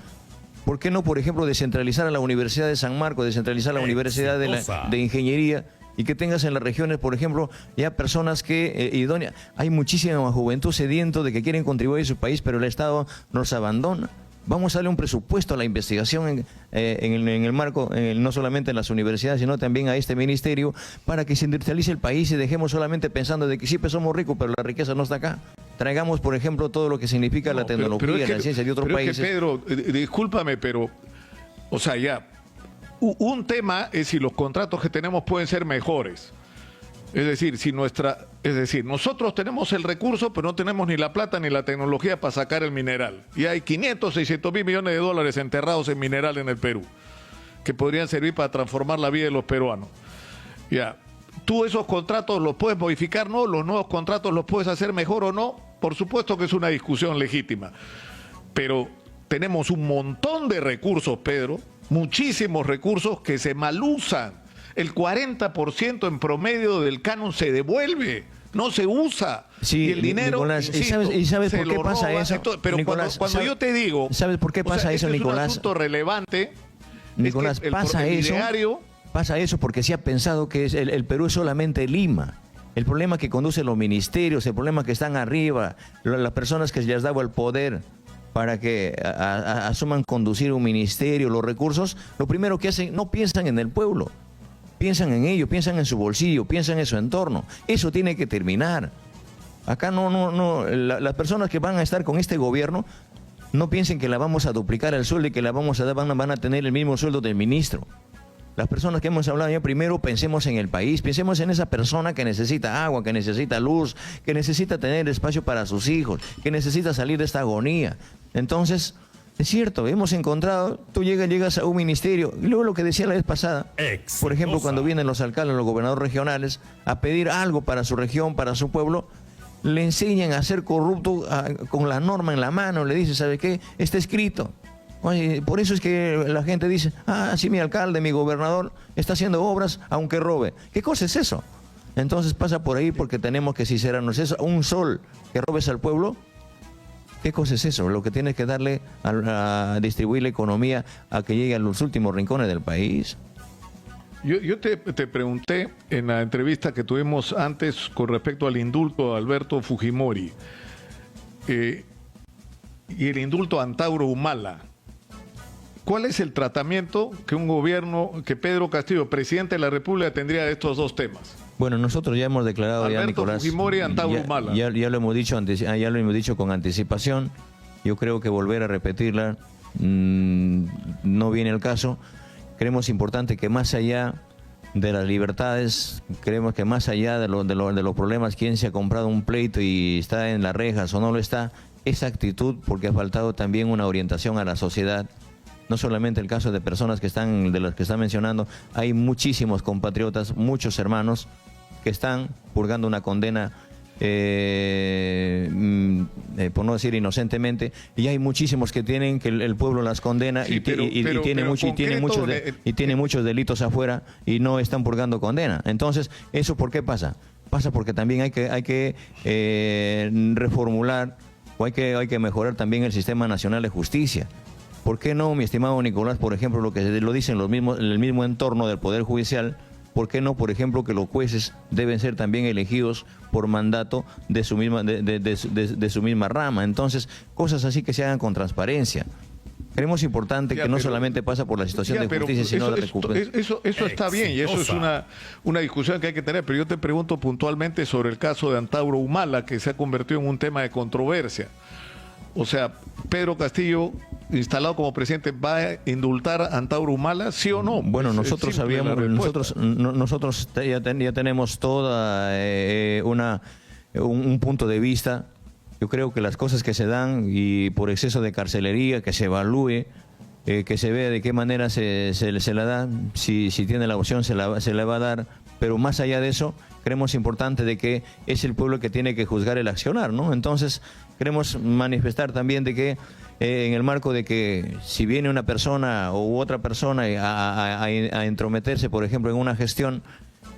[SPEAKER 3] ¿Por qué no, por ejemplo, descentralizar a la Universidad de San Marcos, descentralizar a la Universidad de Ingeniería, y que tengas en las regiones, por ejemplo, ya personas que idóneas? Hay muchísima juventud sediento de que quieren contribuir a su país, pero el Estado nos abandona. Vamos a darle un presupuesto a la investigación en el marco, no solamente en las universidades, sino también a este ministerio, para que se industrialice el país y dejemos solamente pensando de que siempre somos ricos, pero la riqueza no está acá. Traigamos, por ejemplo, todo lo que significa la tecnología, la ciencia de otros países.
[SPEAKER 2] Pedro, discúlpame, pero, o sea, ya, un tema es si los contratos que tenemos pueden ser mejores. Es decir, nosotros tenemos el recurso, pero no tenemos ni la plata ni la tecnología para sacar el mineral. Y hay 500, 600 mil millones de dólares enterrados en mineral en el Perú, que podrían servir para transformar la vida de los peruanos. Ya, tú esos contratos los puedes modificar, ¿no? Los nuevos contratos los puedes hacer mejor o no. Por supuesto que es una discusión legítima. Pero tenemos un montón de recursos, Pedro, muchísimos recursos que se malusan. El 40% en promedio del canon se devuelve, no se usa.
[SPEAKER 3] Sí,
[SPEAKER 2] y el dinero,
[SPEAKER 3] Nicolás,
[SPEAKER 2] insisto,
[SPEAKER 3] ¿y sabes
[SPEAKER 2] se
[SPEAKER 3] por qué
[SPEAKER 2] lo
[SPEAKER 3] pasa
[SPEAKER 2] roban,
[SPEAKER 3] eso?
[SPEAKER 2] Pero
[SPEAKER 3] Nicolás,
[SPEAKER 2] cuando yo te digo...
[SPEAKER 3] ¿Sabes por qué pasa eso, Nicolás?
[SPEAKER 2] Es un asunto relevante.
[SPEAKER 3] Nicolás,
[SPEAKER 2] es que
[SPEAKER 3] pasa eso porque se ha pensado que el Perú es solamente Lima. El problema que conduce los ministerios, el problema que están arriba, las personas que se les daba el poder para que asuman conducir un ministerio, los recursos, lo primero que hacen, no piensan en el pueblo. Piensan en ello, piensan en su bolsillo, piensan en su entorno. Eso tiene que terminar. Acá las personas que van a estar con este gobierno no piensen que la vamos a duplicar el sueldo y que van a tener el mismo sueldo del ministro. Las personas que hemos hablado ya, primero pensemos en el país, pensemos en esa persona que necesita agua, que necesita luz, que necesita tener espacio para sus hijos, que necesita salir de esta agonía. Entonces, es cierto, hemos encontrado, tú llegas a un ministerio, y luego lo que decía la vez pasada, por ejemplo, cuando vienen los alcaldes, los gobernadores regionales, a pedir algo para su región, para su pueblo, le enseñan a ser corrupto con la norma en la mano, le dicen, ¿sabe qué? Está escrito. Oye, por eso es que la gente dice, sí, mi alcalde, mi gobernador está haciendo obras aunque robe. ¿Qué cosa es eso? Entonces pasa por ahí porque tenemos que sincerarnos. ¿Es un sol que robes al pueblo? ¿Qué cosa es eso? Lo que tienes que darle a distribuir la economía a que llegue a los últimos rincones del país.
[SPEAKER 2] Yo te pregunté en la entrevista que tuvimos antes con respecto al indulto de Alberto Fujimori y el indulto a Antauro Humala. ¿Cuál es el tratamiento que un gobierno, que Pedro Castillo, presidente de la República, tendría de estos dos temas?
[SPEAKER 3] Bueno, nosotros ya hemos declarado,
[SPEAKER 2] Alberto
[SPEAKER 3] Nicolás,
[SPEAKER 2] Fujimori, Antauro Humala.
[SPEAKER 3] Ya lo hemos dicho ya lo hemos dicho con anticipación. Yo creo que volver a repetirla no viene al caso. Creemos importante que más allá de las libertades, creemos que más allá de los problemas, quién se ha comprado un pleito y está en las rejas o no lo está, esa actitud, porque ha faltado también una orientación a la sociedad. No solamente el caso de personas de las que están mencionando, hay muchísimos compatriotas, muchos hermanos que están purgando una condena, por no decir inocentemente, y hay muchísimos que tienen que el pueblo las condena y tiene muchos delitos afuera y no están purgando condena. Entonces, ¿eso por qué pasa? Pasa porque también hay que reformular o hay que mejorar también el Sistema Nacional de Justicia. ¿Por qué no, mi estimado Nicolás, por ejemplo, lo que lo dicen el mismo entorno del Poder Judicial? ¿Por qué no, por ejemplo, que los jueces deben ser también elegidos por mandato de su misma rama? Entonces, cosas así que se hagan con transparencia. Creemos importante que no solamente pasa por la situación de justicia, sino de recuperación.
[SPEAKER 2] Eso está bien y eso es una discusión que hay que tener, pero yo te pregunto puntualmente sobre el caso de Antauro Humala, que se ha convertido en un tema de controversia. O sea, Pedro Castillo, instalado como presidente, ¿va a indultar a Antauro Humala, sí o no?
[SPEAKER 3] Bueno, nosotros ya tenemos toda un punto de vista. Yo creo que las cosas que se dan y por exceso de carcelería, que se evalúe, que se vea de qué manera se la da, si tiene la opción se la va a dar, pero más allá de eso, creemos importante de que es el pueblo que tiene que juzgar el accionar, ¿no? Entonces, queremos manifestar también de que en el marco de que si viene una persona u otra persona a entrometerse, por ejemplo, en una gestión,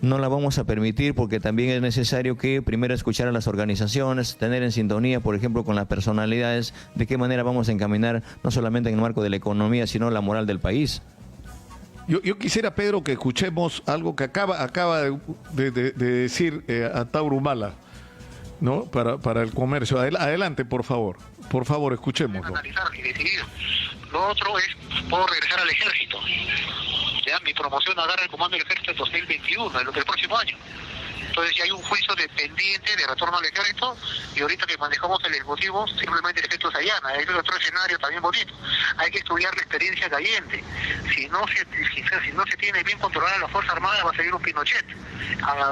[SPEAKER 3] no la vamos a permitir porque también es necesario que primero escuchar a las organizaciones, tener en sintonía, por ejemplo, con las personalidades, de qué manera vamos a encaminar, no solamente en el marco de la economía, sino la moral del país.
[SPEAKER 2] Yo quisiera, Pedro, que escuchemos algo que acaba de decir Antauro Humala, ¿no? Para el comercio. Adelante, por favor. Por favor, escuchémoslo.
[SPEAKER 5] Analizar y decidir. Lo otro es, puedo regresar al ejército. Ya mi promoción agarra el comando del ejército en 2021, el próximo año. Entonces ya hay un juicio pendiente de retorno al ejército, y ahorita que manejamos el ejecutivo, simplemente el ejército se allana. Hay otro escenario también bonito. Hay que estudiar la experiencia de Allende. Si no se tiene bien controlada la Fuerza Armada, va a seguir un Pinochet.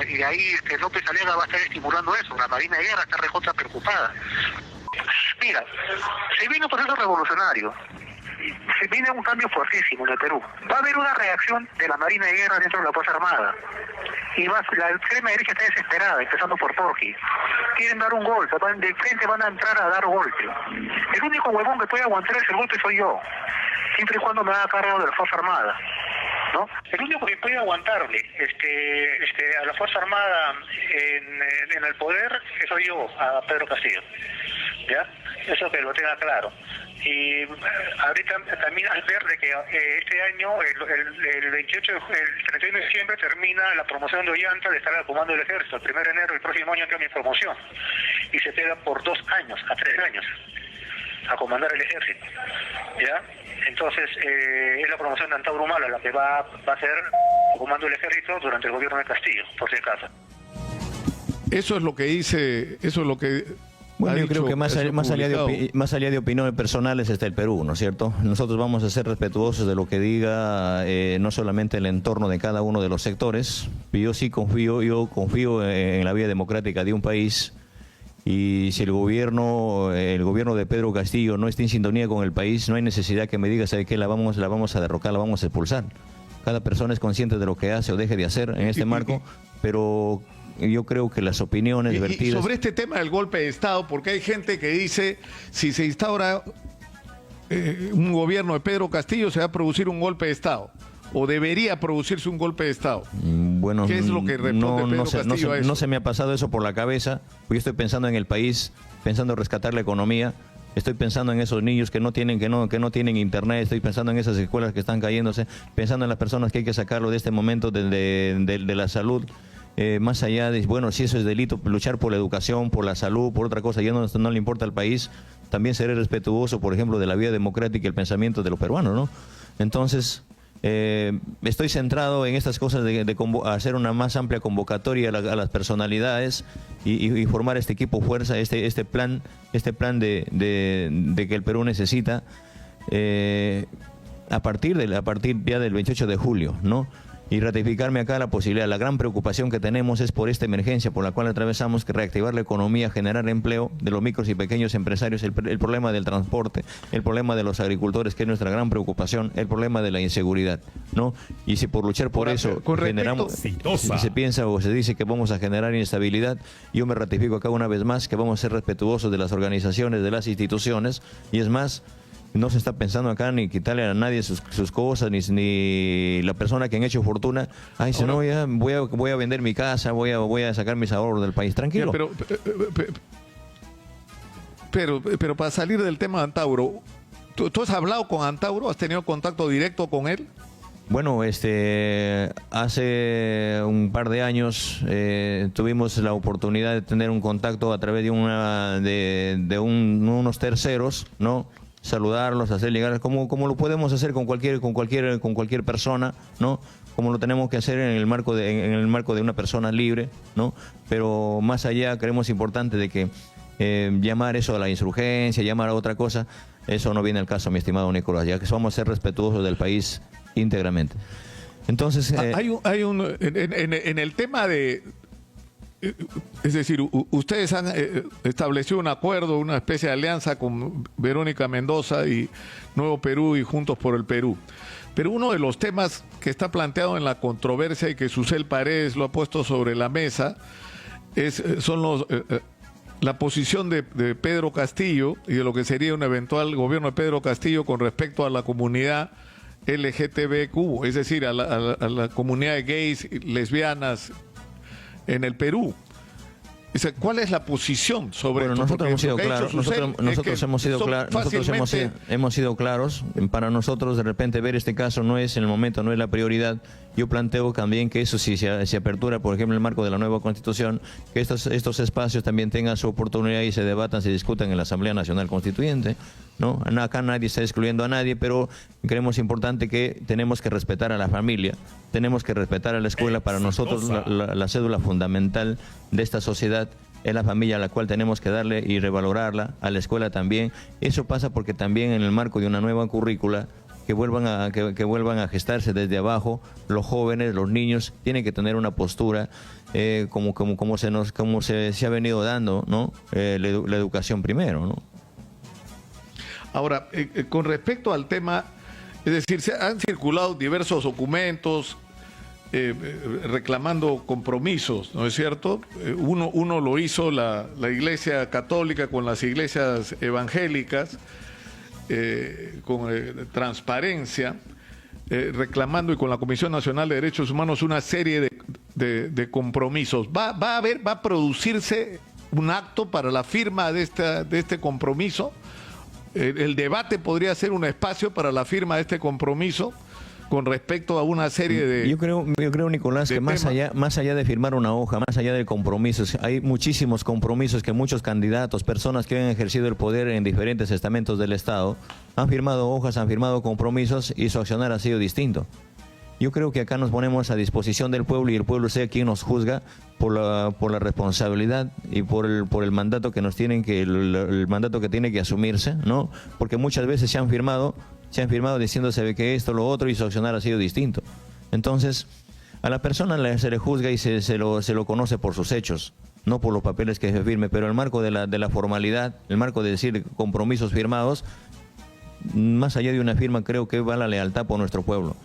[SPEAKER 5] Y ahí López Aliaga va a estar estimulando eso. La Marina de Guerra está recontra preocupada. Mira, se viene un proceso revolucionario. Se viene un cambio fuertísimo en el Perú. Va a haber una reacción de la Marina de Guerra dentro de la Fuerza Armada. Y la extrema derecha está desesperada, empezando por Porqui. Quieren dar un golpe, de frente van a entrar a dar golpe. El único huevón que puede aguantar ese golpe soy yo, siempre y cuando me haga cargo de la Fuerza Armada, ¿no? El único que puede aguantarle a la Fuerza Armada en el poder soy yo, a Pedro Castillo. ¿Ya? Eso que lo tenga claro. Y ahorita también al ver de que este año, el 31 de diciembre, termina la promoción de Ollanta de estar al comando del ejército. El 1 de enero del próximo año entra mi promoción. Y se queda por 2 años, a 3 años, a comandar el ejército. ¿Ya? Entonces, es la promoción de Antauro Humala la que va a ser comando del ejército durante el gobierno de Castillo, por si acaso.
[SPEAKER 2] Eso es lo que dice, eso es lo que...
[SPEAKER 3] Bueno, yo creo que más allá de opiniones personales está el Perú, ¿no es cierto? Nosotros vamos a ser respetuosos de lo que diga no solamente el entorno de cada uno de los sectores. Yo confío en la vía democrática de un país, y si el gobierno de Pedro Castillo no está en sintonía con el país, no hay necesidad que me diga, ¿sabe qué? La vamos a derrocar, la vamos a expulsar. Cada persona es consciente de lo que hace o deje de hacer en este marco, pero yo creo que las opiniones vertidas...
[SPEAKER 2] Y sobre este tema del golpe de Estado, porque hay gente que dice, si se instaura un gobierno de Pedro Castillo, se va a producir un golpe de Estado, o debería producirse un golpe de Estado.
[SPEAKER 3] Bueno,
[SPEAKER 2] ¿qué es lo que responde Pedro Castillo a eso?
[SPEAKER 3] No se me ha pasado eso por la cabeza, porque yo estoy pensando en el país, pensando en rescatar la economía. Estoy pensando en esos niños que no tienen internet, estoy pensando en esas escuelas que están cayéndose, pensando en las personas que hay que sacarlo de este momento de la salud. Más allá de, bueno, si eso es delito, luchar por la educación, por la salud, por otra cosa, ya no le importa al país, también seré respetuoso, por ejemplo, de la vía democrática y el pensamiento de los peruanos, ¿no? Entonces, estoy centrado en estas cosas de hacer una más amplia convocatoria a las personalidades y formar este equipo fuerza, este plan de que el Perú necesita a partir ya del 28 de julio, ¿no? Y ratificarme acá la posibilidad. La gran preocupación que tenemos es por esta emergencia por la cual atravesamos, que reactivar la economía, generar empleo de los micros y pequeños empresarios, el problema del transporte, el problema de los agricultores, que es nuestra gran preocupación, el problema de la inseguridad, ¿no? Y si por luchar por eso generamos, si se piensa o se dice que vamos a generar inestabilidad, yo me ratifico acá una vez más que vamos a ser respetuosos de las organizaciones, de las instituciones, y es más, no se está pensando acá ni quitarle a nadie sus cosas, ni la persona que han hecho fortuna. Ay, si no, ya voy a vender mi casa, voy a sacar mis ahorros del país. Tranquilo.
[SPEAKER 2] Pero para salir del tema de Antauro, ¿tú has hablado con Antauro? ¿Has tenido contacto directo con él?
[SPEAKER 3] Bueno, hace un par de años tuvimos la oportunidad de tener un contacto a través de unos terceros, ¿no? Saludarlos, hacer llegar, como lo podemos hacer con cualquier persona, ¿no? Como lo tenemos que hacer en el marco de una persona libre, ¿no? Pero más allá creemos importante de que llamar eso a la insurgencia, llamar a otra cosa, eso no viene al caso, mi estimado Nicolás, ya que vamos a ser respetuosos del país íntegramente. Entonces
[SPEAKER 2] en el tema de, es decir, ustedes han establecido un acuerdo, una especie de alianza con Verónica Mendoza y Nuevo Perú y Juntos por el Perú. Pero uno de los temas que está planteado en la controversia y que Susel Paredes lo ha puesto sobre la mesa son la posición de Pedro Castillo y de lo que sería un eventual gobierno de Pedro Castillo con respecto a la comunidad LGTBQ, es decir, a la comunidad de gays, lesbianas en el Perú. ¿Cuál es la posición sobre esto?
[SPEAKER 3] Nosotros hemos sido claros. Nosotros hemos sido claros. Para nosotros, de repente, ver este caso no es en el momento, no es la prioridad. Yo planteo también que eso, si se apertura, por ejemplo, en el marco de la nueva Constitución, que estos espacios también tengan su oportunidad y se debatan, se discutan en la Asamblea Nacional Constituyente, ¿no? Acá nadie está excluyendo a nadie, pero Creemos importante que tenemos que respetar a la familia, tenemos que respetar a la escuela. Para nosotros la cédula fundamental de esta sociedad es la familia, a la cual tenemos que darle y revalorarla, a la escuela también. Eso pasa porque también en el marco de una nueva currícula que vuelvan a gestarse desde abajo, los jóvenes, los niños tienen que tener una postura como se ha venido dando, ¿no? La educación primero, ¿no?
[SPEAKER 2] Ahora, con respecto al tema, es decir, se han circulado diversos documentos reclamando compromisos, ¿no es cierto? Uno lo hizo la Iglesia Católica con las iglesias evangélicas, con transparencia, reclamando, y con la Comisión Nacional de Derechos Humanos, una serie de compromisos. ¿Va a producirse un acto para la firma de este compromiso? El debate podría ser un espacio para la firma de este compromiso con respecto a una serie de...
[SPEAKER 3] Yo creo, Nicolás, que más allá de firmar una hoja, más allá de compromisos, hay muchísimos compromisos que muchos candidatos, personas que han ejercido el poder en diferentes estamentos del Estado, han firmado hojas, han firmado compromisos, y su accionar ha sido distinto. Yo creo que acá nos ponemos a disposición del pueblo, y el pueblo sea quien nos juzga por la responsabilidad y por el mandato que nos tienen el mandato que tiene que asumirse, ¿no? Porque muchas veces se han firmado diciéndose que esto, lo otro, y su accionar ha sido distinto. Entonces, a la persona se le juzga y se lo conoce por sus hechos, no por los papeles que se firme, pero el marco de la formalidad, el marco de decir compromisos firmados, más allá de una firma, creo que va la lealtad por nuestro pueblo.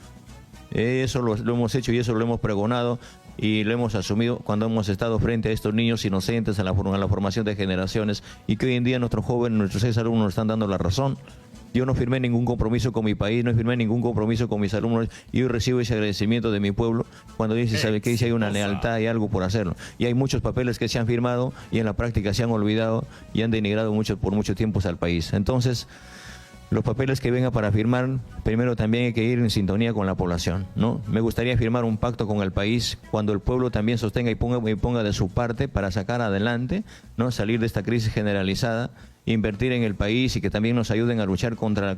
[SPEAKER 3] Eso lo hemos hecho, y eso lo hemos pregonado y lo hemos asumido cuando hemos estado frente a estos niños inocentes, a la formación de generaciones, y que hoy en día nuestros jóvenes, nuestros 6 alumnos nos están dando la razón. Yo no firmé ningún compromiso con mi país, no firmé ningún compromiso con mis alumnos, y hoy recibo ese agradecimiento de mi pueblo cuando dice, ¿sabe qué? Dice, hay una lealtad y algo por hacerlo. Y hay muchos papeles que se han firmado y en la práctica se han olvidado y han denigrado por mucho tiempo al país. Entonces, los papeles que vengan para firmar, primero también hay que ir en sintonía con la población, ¿no? Me gustaría firmar un pacto con el país cuando el pueblo también sostenga y ponga de su parte para sacar adelante, ¿no? Salir de esta crisis generalizada, invertir en el país, y que también nos ayuden a luchar contra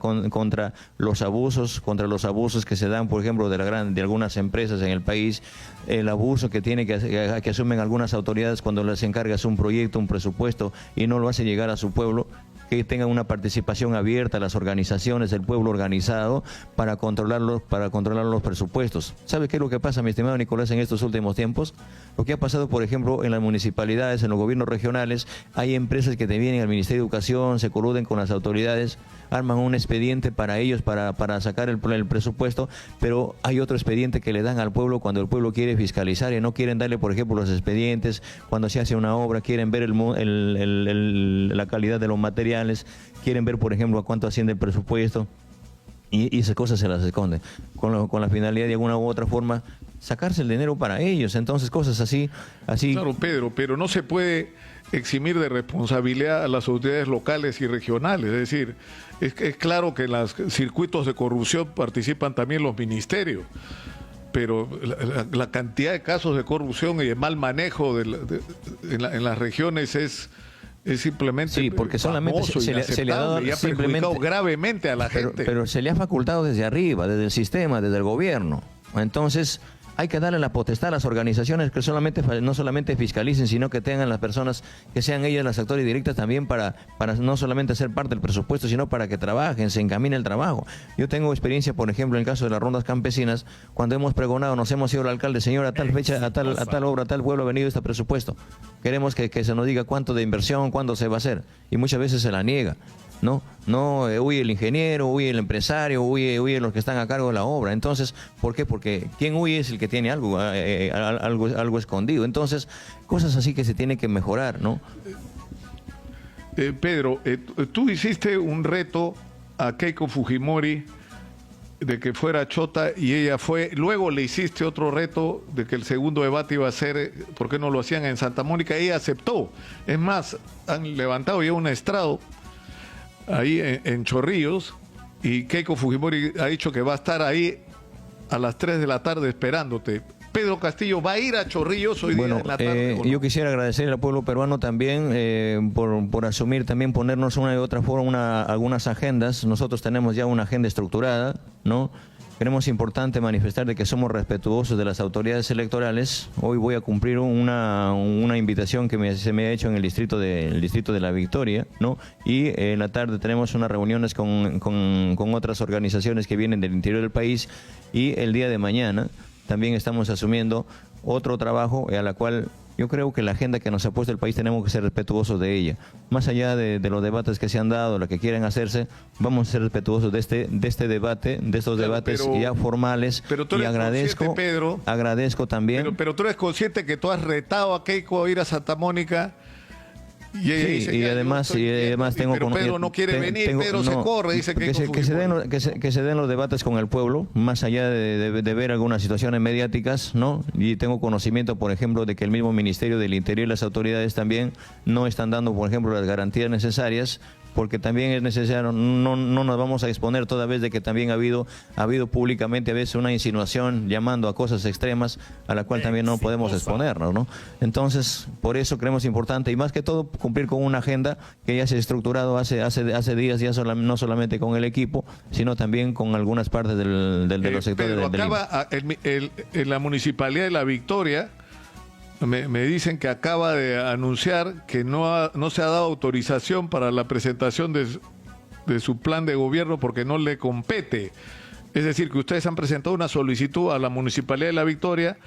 [SPEAKER 3] los abusos que se dan, por ejemplo, de algunas empresas en el país, el abuso que asumen algunas autoridades cuando les encargas un proyecto, un presupuesto, y no lo hace llegar a su pueblo. Que tengan una participación abierta las organizaciones, el pueblo organizado, para controlar los presupuestos. ¿Sabe qué es lo que pasa, mi estimado Nicolás, en estos últimos tiempos? Lo que ha pasado, por ejemplo, en las municipalidades, en los gobiernos regionales, hay empresas que te vienen al Ministerio de Educación, se coluden con las autoridades, arman un expediente para ellos, para sacar el presupuesto, pero hay otro expediente que le dan al pueblo cuando el pueblo quiere fiscalizar, y no quieren darle, por ejemplo, los expedientes. Cuando se hace una obra, quieren ver la calidad de los materiales, quieren ver, por ejemplo, a cuánto asciende el presupuesto, y esas cosas se las esconden con la finalidad de alguna u otra forma sacarse el dinero para ellos. Entonces, cosas así.
[SPEAKER 2] Claro, Pedro, pero no se puede eximir de responsabilidad a las autoridades locales y regionales. Es decir, es claro que en los circuitos de corrupción participan también los ministerios, pero la cantidad de casos de corrupción y de mal manejo en las regiones es simplemente,
[SPEAKER 3] sí, porque solamente se le ha dado,
[SPEAKER 2] y ha perjudicado gravemente a la gente.
[SPEAKER 3] Pero se le ha facultado desde arriba, desde el sistema, desde el gobierno. Entonces, hay que darle la potestad a las organizaciones que no solamente fiscalicen, sino que tengan las personas, que sean ellas las actores directas también, para no solamente ser parte del presupuesto, sino para que trabajen, se encamine el trabajo. Yo tengo experiencia, por ejemplo, en el caso de las rondas campesinas, cuando hemos pregonado, nos hemos ido al alcalde, señor, a tal fecha, a tal obra, a tal pueblo ha venido este presupuesto. Queremos que se nos diga cuánto de inversión, cuándo se va a hacer. Y muchas veces se la niega. No, huye el ingeniero, huye el empresario, huye los que están a cargo de la obra. Entonces, ¿por qué? Porque quien huye es el que tiene algo escondido. Entonces, cosas así que se tienen que mejorar, ¿no?
[SPEAKER 2] Pedro, tú hiciste un reto a Keiko Fujimori de que fuera chota, y ella fue. Luego le hiciste otro reto de que el segundo debate iba a ser, ¿por qué no lo hacían en Santa Mónica? Ella aceptó. Es más, han levantado ya un estrado ahí en Chorrillos, y Keiko Fujimori ha dicho que va a estar ahí a las 3 de la tarde esperándote. Pedro Castillo va a ir a Chorrillos hoy día en la tarde. ¿O no?
[SPEAKER 3] Yo quisiera agradecer al pueblo peruano también por asumir, también ponernos una y otra forma algunas agendas. Nosotros tenemos ya una agenda estructurada, ¿no? Creemos importante manifestar de que somos respetuosos de las autoridades electorales. Hoy voy a cumplir una invitación que se me ha hecho en el distrito de La Victoria, ¿no? Y en la tarde tenemos unas reuniones con otras organizaciones que vienen del interior del país, y el día de mañana también estamos asumiendo otro trabajo a la cual yo creo que la agenda que nos ha puesto el país tenemos que ser respetuosos de ella. Más allá de los debates que se han dado, lo que quieren hacerse, vamos a ser respetuosos de este debate, de estos debates ya formales.
[SPEAKER 2] Pero tú
[SPEAKER 3] y
[SPEAKER 2] eres
[SPEAKER 3] agradezco,
[SPEAKER 2] Pedro,
[SPEAKER 3] agradezco también.
[SPEAKER 2] Pero tú eres consciente que tú has retado a Keiko a ir a Santa Mónica. Y ella dice,
[SPEAKER 3] y además tengo
[SPEAKER 2] pero Pedro no quiere venir, Pedro se corre, dice
[SPEAKER 3] que se den los debates con el pueblo, más allá de ver algunas situaciones mediáticas, ¿no? Y tengo conocimiento, por ejemplo, de que el mismo Ministerio del Interior y las autoridades también no están dando, por ejemplo, las garantías necesarias, porque también es necesario, no nos vamos a exponer toda vez de que también ha habido públicamente a veces una insinuación llamando a cosas extremas a la cual también no podemos exponernos, ¿no? Entonces, por eso creemos importante, y más que todo, cumplir con una agenda que ya se ha estructurado hace días, ya no solamente con el equipo, sino también con algunas partes de los sectores
[SPEAKER 2] Pedro,
[SPEAKER 3] del
[SPEAKER 2] acaba en la Municipalidad de La Victoria. Me dicen que acaba de anunciar que no se ha dado autorización para la presentación de su plan de gobierno porque no le compete. Es decir, que ustedes han presentado una solicitud a la Municipalidad de La Victoria,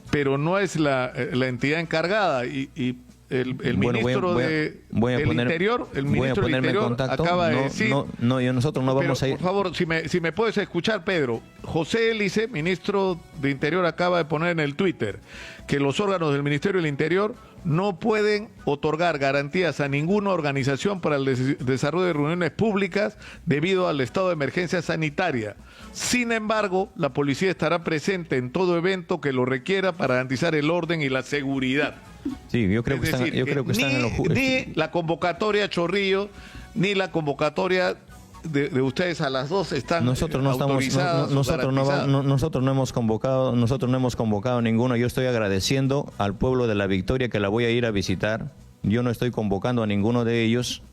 [SPEAKER 2] pero no es la entidad encargada, y el ministro del Interior acaba de decir...
[SPEAKER 3] nosotros no vamos a ir...
[SPEAKER 2] Por favor, si me puedes escuchar, Pedro. José Hélice, ministro de Interior, acaba de poner en el Twitter que los órganos del Ministerio del Interior no pueden otorgar garantías a ninguna organización para el desarrollo de reuniones públicas debido al estado de emergencia sanitaria. Sin embargo, la policía estará presente en todo evento que lo requiera para garantizar el orden y la seguridad.
[SPEAKER 3] Sí, yo creo que están en lo justo.
[SPEAKER 2] Ni la convocatoria a Chorrillo, ni la convocatoria de ustedes a las dos están autorizadas.
[SPEAKER 3] Nosotros no hemos convocado ninguno. Yo estoy agradeciendo al pueblo de La Victoria, que la voy a ir a visitar. Yo no estoy convocando a ninguno de ellos,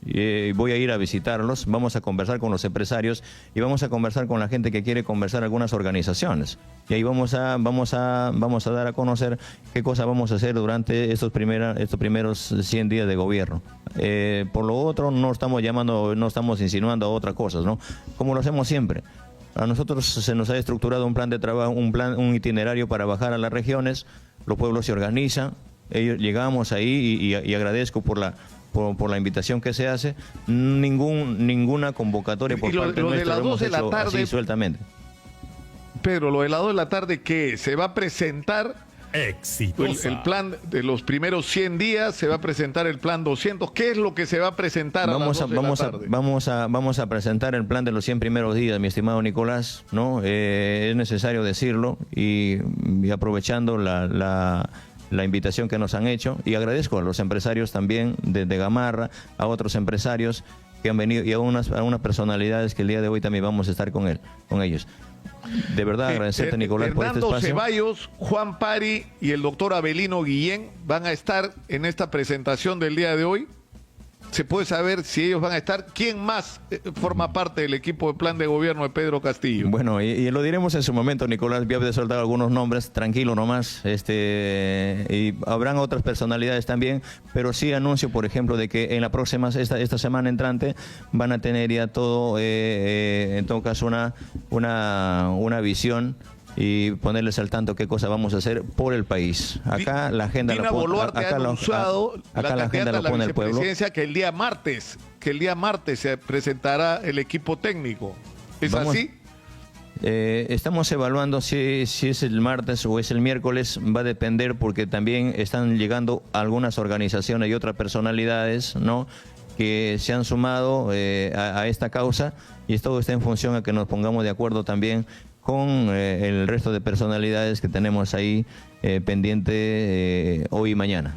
[SPEAKER 3] voy a ir a visitarlos, vamos a conversar con los empresarios y vamos a conversar con la gente que quiere conversar, algunas organizaciones. Y ahí vamos a dar a conocer qué cosa vamos a hacer durante estos primeros 100 días de gobierno. Por lo otro, no estamos insinuando a otras cosas, ¿no? Como lo hacemos siempre. A nosotros se nos ha estructurado un plan de trabajo, un itinerario para bajar a las regiones, los pueblos se organizan. Llegamos ahí y agradezco por la invitación que se hace. Ninguna convocatoria por parte nuestra.
[SPEAKER 2] De las 2 de la tarde,
[SPEAKER 3] así sueltamente.
[SPEAKER 2] Pedro, lo de las 2 de la tarde, ¿qué? ¿Se va a presentar el plan de los primeros 100 días? ¿Se va a presentar el plan 200? ¿Qué es lo que se va a presentar a las 2 de la tarde?
[SPEAKER 3] Vamos a presentar el plan de los 100 primeros días, mi estimado Nicolás, ¿no? Es necesario decirlo, y aprovechando la invitación que nos han hecho, y agradezco a los empresarios también de Gamarra, a otros empresarios que han venido, y a unas personalidades que el día de hoy también vamos a estar con ellos. De verdad, agradecerte, Nicolás, por este espacio.
[SPEAKER 2] Fernando Ceballos, Juan Pari y el doctor Abelino Guillén van a estar en esta presentación del día de hoy. ¿Se puede saber si ellos van a estar? ¿Quién más forma parte del equipo de plan de gobierno de Pedro Castillo?
[SPEAKER 3] Bueno, y lo diremos en su momento, Nicolás. Voy a soltar algunos nombres, tranquilo nomás. Y habrán otras personalidades también, pero sí anuncio, por ejemplo, de que en la próxima, esta semana entrante, van a tener ya todo, en todo caso, una visión, y ponerles al tanto qué cosa vamos a hacer por el país. Acá la agenda
[SPEAKER 2] Dina Boluarte ha anunciado la candidata a la vicepresidencia que el día martes se presentará el equipo técnico. ¿Es así?
[SPEAKER 3] Estamos evaluando si es el martes o es el miércoles, va a depender, porque también están llegando algunas organizaciones y otras personalidades, ¿no?, que se han sumado a esta causa, y todo está en función a que nos pongamos de acuerdo también con el resto de personalidades que tenemos ahí pendiente hoy y mañana.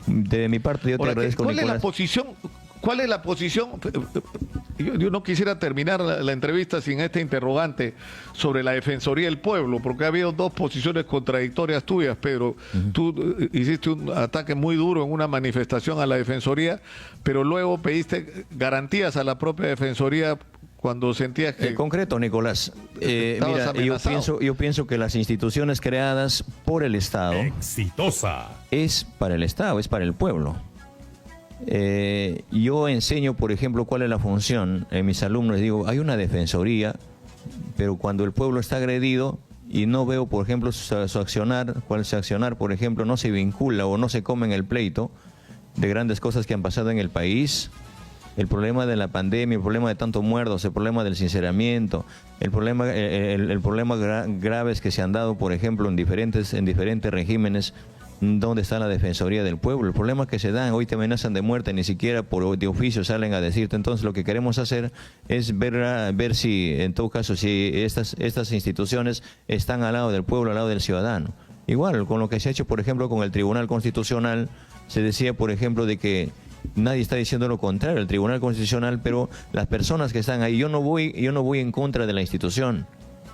[SPEAKER 3] De mi parte, yo te agradezco,
[SPEAKER 2] ¿Cuál
[SPEAKER 3] Nicolás.
[SPEAKER 2] es la posición? ¿Cuál es la posición? Yo no quisiera terminar la entrevista sin este interrogante sobre la Defensoría del Pueblo, porque ha habido dos posiciones contradictorias tuyas, Pedro. Tú hiciste un ataque muy duro en una manifestación a la Defensoría, pero luego pediste garantías a la propia Defensoría cuando sentías que...
[SPEAKER 3] En concreto, Nicolás,
[SPEAKER 2] estabas
[SPEAKER 3] mira,
[SPEAKER 2] amenazado.
[SPEAKER 3] yo pienso que las instituciones creadas por el Estado
[SPEAKER 1] Exitosa.
[SPEAKER 3] es para el Estado, es para el pueblo. Yo enseño, por ejemplo, cuál es la función en mis alumnos. Digo, hay una defensoría, pero cuando el pueblo está agredido y no veo, por ejemplo, su accionar, por ejemplo, no se vincula o no se come en el pleito de grandes cosas que han pasado en el país, el problema de la pandemia, el problema de tantos muertos, el problema del sinceramiento, el problema graves que se han dado, por ejemplo, en diferentes regímenes. ¿Dónde está la Defensoría del Pueblo? El problema que se dan, hoy te amenazan de muerte, ni siquiera de oficio salen a decirte. Entonces lo que queremos hacer es ver si, en todo caso, si estas instituciones están al lado del pueblo, al lado del ciudadano. Igual, con lo que se ha hecho, por ejemplo, con el Tribunal Constitucional, se decía, por ejemplo, de que nadie está diciendo lo contrario, el Tribunal Constitucional, pero las personas que están ahí, yo no voy en contra de la institución.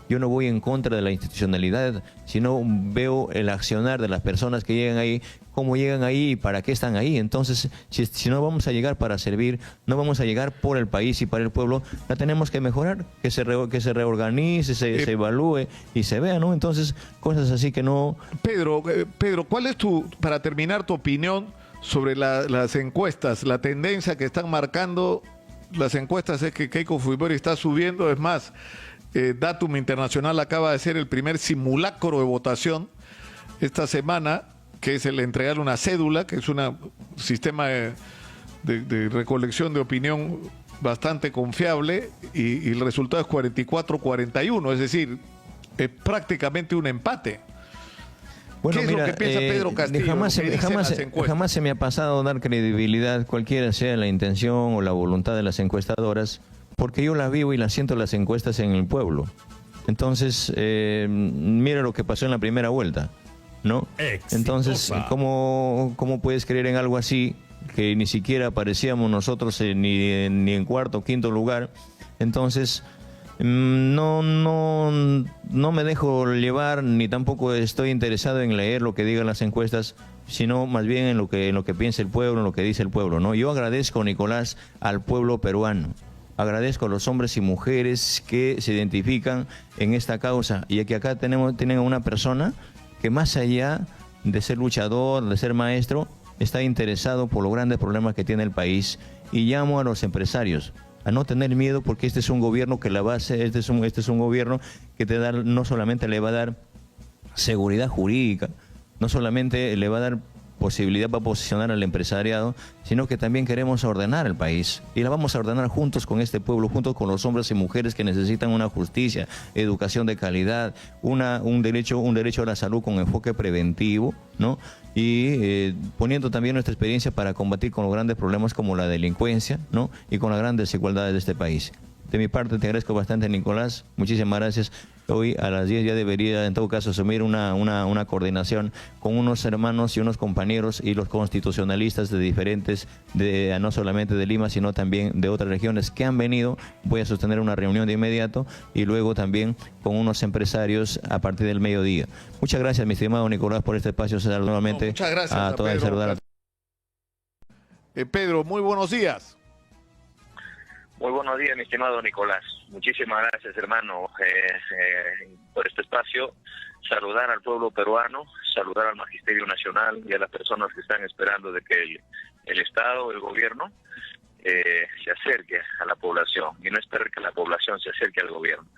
[SPEAKER 3] Yo no voy en contra de la institucionalidad, sino veo el accionar de las personas que llegan ahí, cómo llegan ahí y para qué están ahí. Entonces, si no vamos a llegar para servir, no vamos a llegar por el país y para el pueblo, la tenemos que mejorar, que se reorganice, se evalúe y se vea, ¿no? Entonces, cosas así que no...
[SPEAKER 2] Pedro, ¿cuál es para terminar, tu opinión sobre las encuestas, la tendencia que están marcando las encuestas? Es que Keiko Fujimori está subiendo, es más... Datum Internacional acaba de hacer el primer simulacro de votación esta semana, que es el entregar una cédula, que es un sistema de recolección de opinión bastante confiable, y el resultado es 44-41, es decir, es prácticamente un empate.
[SPEAKER 3] Bueno,
[SPEAKER 2] ¿Qué es lo que piensa Pedro Castillo?
[SPEAKER 3] Jamás se me ha pasado dar credibilidad, cualquiera sea la intención o la voluntad de las encuestadoras, porque yo las vivo y las siento las encuestas en el pueblo. Entonces, mira lo que pasó en la primera vuelta, ¿no?
[SPEAKER 1] Exitosa.
[SPEAKER 3] Entonces, ¿cómo puedes creer en algo así, que ni siquiera aparecíamos nosotros ni en cuarto o quinto lugar? Entonces, no me dejo llevar, ni tampoco estoy interesado en leer lo que digan las encuestas, sino más bien en lo que piensa el pueblo, en lo que dice el pueblo, ¿no? Yo agradezco, Nicolás, al pueblo peruano. Agradezco a los hombres y mujeres que se identifican en esta causa, y que acá tienen a una persona que, más allá de ser luchador, de ser maestro, está interesado por los grandes problemas que tiene el país. Y llamo a los empresarios a no tener miedo, porque este es un gobierno que la base, este es un gobierno que no solamente le va a dar seguridad jurídica, no solamente le va a dar posibilidad para posicionar al empresariado, sino que también queremos ordenar el país, y la vamos a ordenar juntos con este pueblo, juntos con los hombres y mujeres que necesitan una justicia, educación de calidad, un derecho a la salud con enfoque preventivo, ¿no? Y poniendo también nuestra experiencia para combatir con los grandes problemas como la delincuencia, ¿no? Y con las grandes desigualdades de este país. De mi parte te agradezco bastante, Nicolás, muchísimas gracias. Hoy a las 10 ya debería, en todo caso, asumir una coordinación con unos hermanos y unos compañeros y los constitucionalistas de diferentes, no solamente de Lima, sino también de otras regiones que han venido. Voy a sostener una reunión de inmediato, y luego también con unos empresarios a partir del mediodía. Muchas gracias, mi estimado Nicolás, por este espacio. Saludar nuevamente
[SPEAKER 2] muchas gracias
[SPEAKER 3] a toda
[SPEAKER 2] Pedro.
[SPEAKER 3] saludar
[SPEAKER 2] Pedro, muy buenos días.
[SPEAKER 6] Muy buenos días, mi estimado Nicolás. Muchísimas gracias, hermano, por este espacio. Saludar al pueblo peruano, saludar al Magisterio Nacional y a las personas que están esperando de que el Estado, el gobierno, se acerque a la población, y no esperar que la población se acerque al gobierno.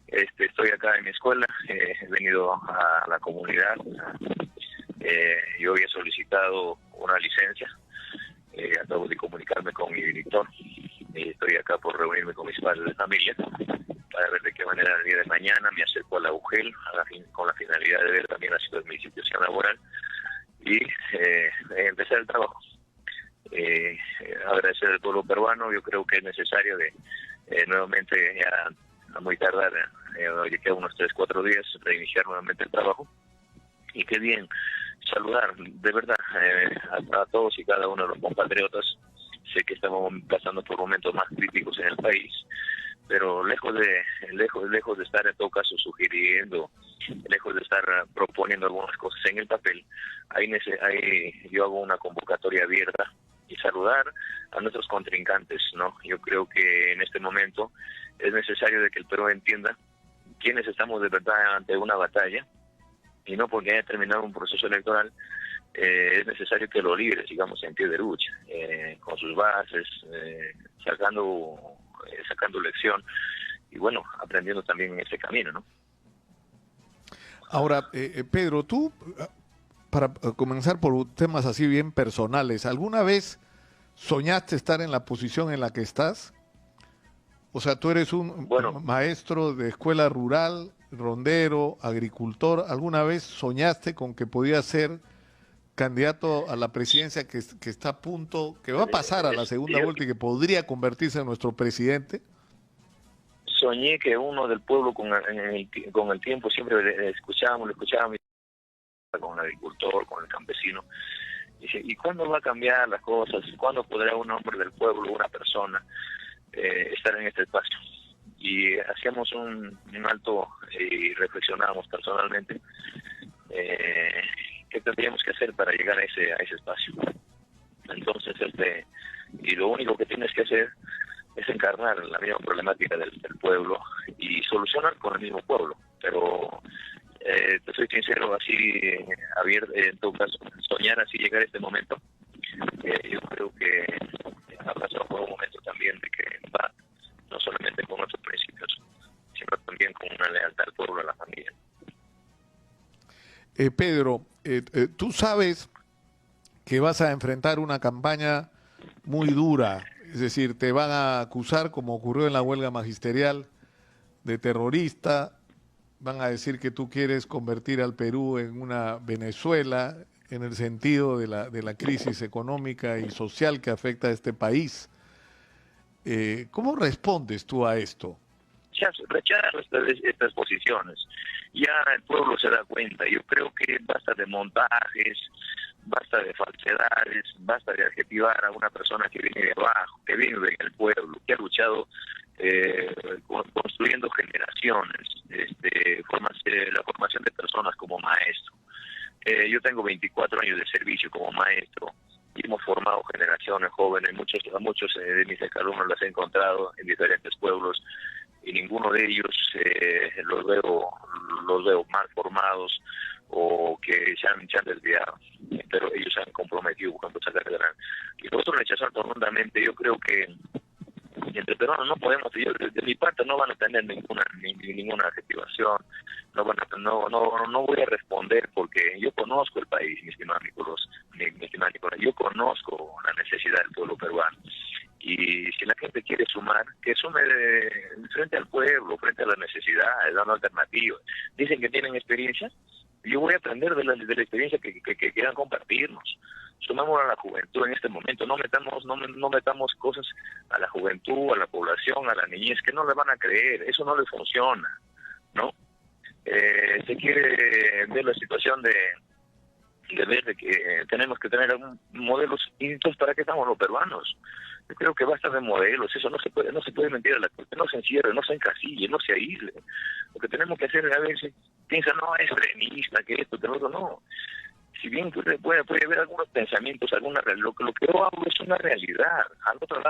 [SPEAKER 6] Estoy acá en mi escuela, he venido a la comunidad. Yo había solicitado una licencia. Acabo de comunicarme con mi director, y estoy acá por reunirme con mis padres de familia para ver de qué manera el día de mañana me acerco a la UGEL con la finalidad de ver también la situación de mi situación laboral y empezar el trabajo. Agradecer al pueblo peruano. Yo creo que es necesario nuevamente, ya a muy tardar, ya quedan unos 3-4 días, reiniciar nuevamente el trabajo, y qué bien saludar de verdad a todos y cada uno de los compatriotas. Sé que estamos pasando por momentos más críticos en el país, pero lejos de estar en todo caso sugiriendo, lejos de estar proponiendo algunas cosas en el papel, ahí yo hago una convocatoria abierta y saludar a nuestros contrincantes, ¿no? Yo creo que en este momento es necesario de que el Perú entienda quiénes estamos de verdad ante una batalla, y no porque haya terminado un proceso electoral es necesario que los líderes sigamos en pie de lucha, con sus bases, sacando lección y bueno, aprendiendo también en ese camino, ¿no?
[SPEAKER 2] Ahora, Pedro, tú, para comenzar por temas así bien personales, ¿alguna vez soñaste estar en la posición en la que estás? O sea, tú eres un maestro de escuela rural, rondero, agricultor. ¿Alguna vez soñaste con que podías ser candidato a la presidencia que está a punto, que va a pasar a la segunda vuelta y que podría convertirse en nuestro presidente?
[SPEAKER 6] Soñé que uno del pueblo con el tiempo siempre lo escuchábamos con el agricultor, con el campesino. Dice, ¿y cuándo va a cambiar las cosas? ¿Cuándo podrá un hombre del pueblo, una persona, estar en este espacio? Y hacíamos un alto y reflexionábamos personalmente qué tendríamos que hacer para llegar a ese espacio. Entonces, y lo único que tienes que hacer es encarnar la misma problemática del pueblo y solucionar con el mismo pueblo. Pero te soy sincero, así abierto, en todo caso, soñar así llegar a este momento, yo creo que ha pasado por un momento también de que va no solamente con nuestros principios, sino también con una lealtad al pueblo, a la familia.
[SPEAKER 2] Pedro, tú sabes que vas a enfrentar una campaña muy dura, es decir, te van a acusar, como ocurrió en la huelga magisterial, de terrorista, van a decir que tú quieres convertir al Perú en una Venezuela, en el sentido de la crisis económica y social que afecta a este país. ¿Cómo respondes tú a esto?
[SPEAKER 6] Rechazo estas posiciones. Ya el pueblo se da cuenta. Yo creo que basta de montajes, basta de falsedades, basta de adjetivar a una persona que viene de abajo, que vive en el pueblo, que ha luchado construyendo generaciones, la formación de personas como maestro. Yo tengo 24 años de servicio como maestro y hemos formado generaciones jóvenes. A muchos de mis alumnos los he encontrado en diferentes pueblos y ninguno de ellos los veo mal formados o que se han desviado, pero ellos se han comprometido buscando sacar adelante. Y nosotros rechazar rotundamente. Yo creo que entre peruanos no podemos, de mi parte no van a tener ninguna adjetivación, no voy a responder porque yo conozco el país, mi estimado Nicolás, yo conozco la necesidad del pueblo peruano. Y si la gente quiere sumar, que sume frente al pueblo, frente a las necesidades, dando alternativas. Dicen que tienen experiencia, yo voy a aprender de la experiencia que quieran compartirnos. Sumamos a la juventud en este momento, no metamos cosas a la juventud, a la población, a la niñez, que no le van a creer, eso no les funciona, ¿no? Se quiere ver la situación de ver de que tenemos que tener modelos, y entonces ¿para qué estamos los peruanos? Yo creo que basta de modelos, eso no se puede mentir a la gente, no se encierre, no se encasille, no se aísle. Lo que tenemos que hacer es a veces piensa, no, es extremista, que esto, que lo otro, no. Si bien puede haber algunos pensamientos, lo que yo hablo es una realidad, al otro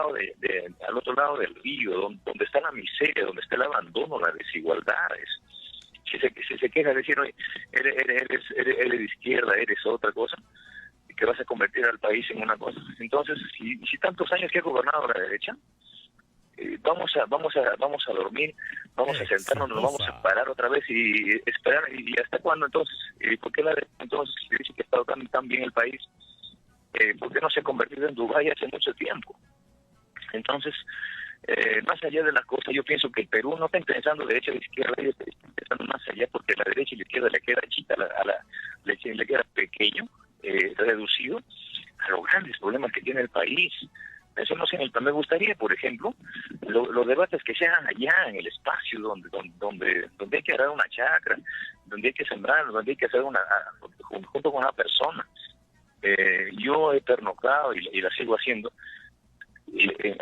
[SPEAKER 6] lado del río, donde está la miseria, donde está el abandono, las desigualdades. Si se queja de decir, oye, eres de izquierda, eres otra cosa, que vas a convertir al país en una cosa. Entonces, si tantos años que ha gobernado la derecha, vamos a dormir, vamos a sentarnos, nos vamos a parar otra vez y esperar. ¿Y hasta cuándo entonces? ¿Por qué la derecha entonces dice que ha estado tan bien el país? ¿Por qué no se ha convertido en Dubái hace mucho tiempo? Entonces, más allá de las cosas, yo pienso que el Perú no está pensando de derecha o de izquierda, ellos están pensando más allá, porque a la derecha y la izquierda le queda chica, le queda pequeño, reducido a los grandes problemas que tiene el país. Eso no sé, me gustaría, por ejemplo, los debates que se hagan allá en el espacio donde hay que arar una chacra, donde hay que sembrar, donde hay que hacer junto con una persona. Yo he pernoctado y la sigo haciendo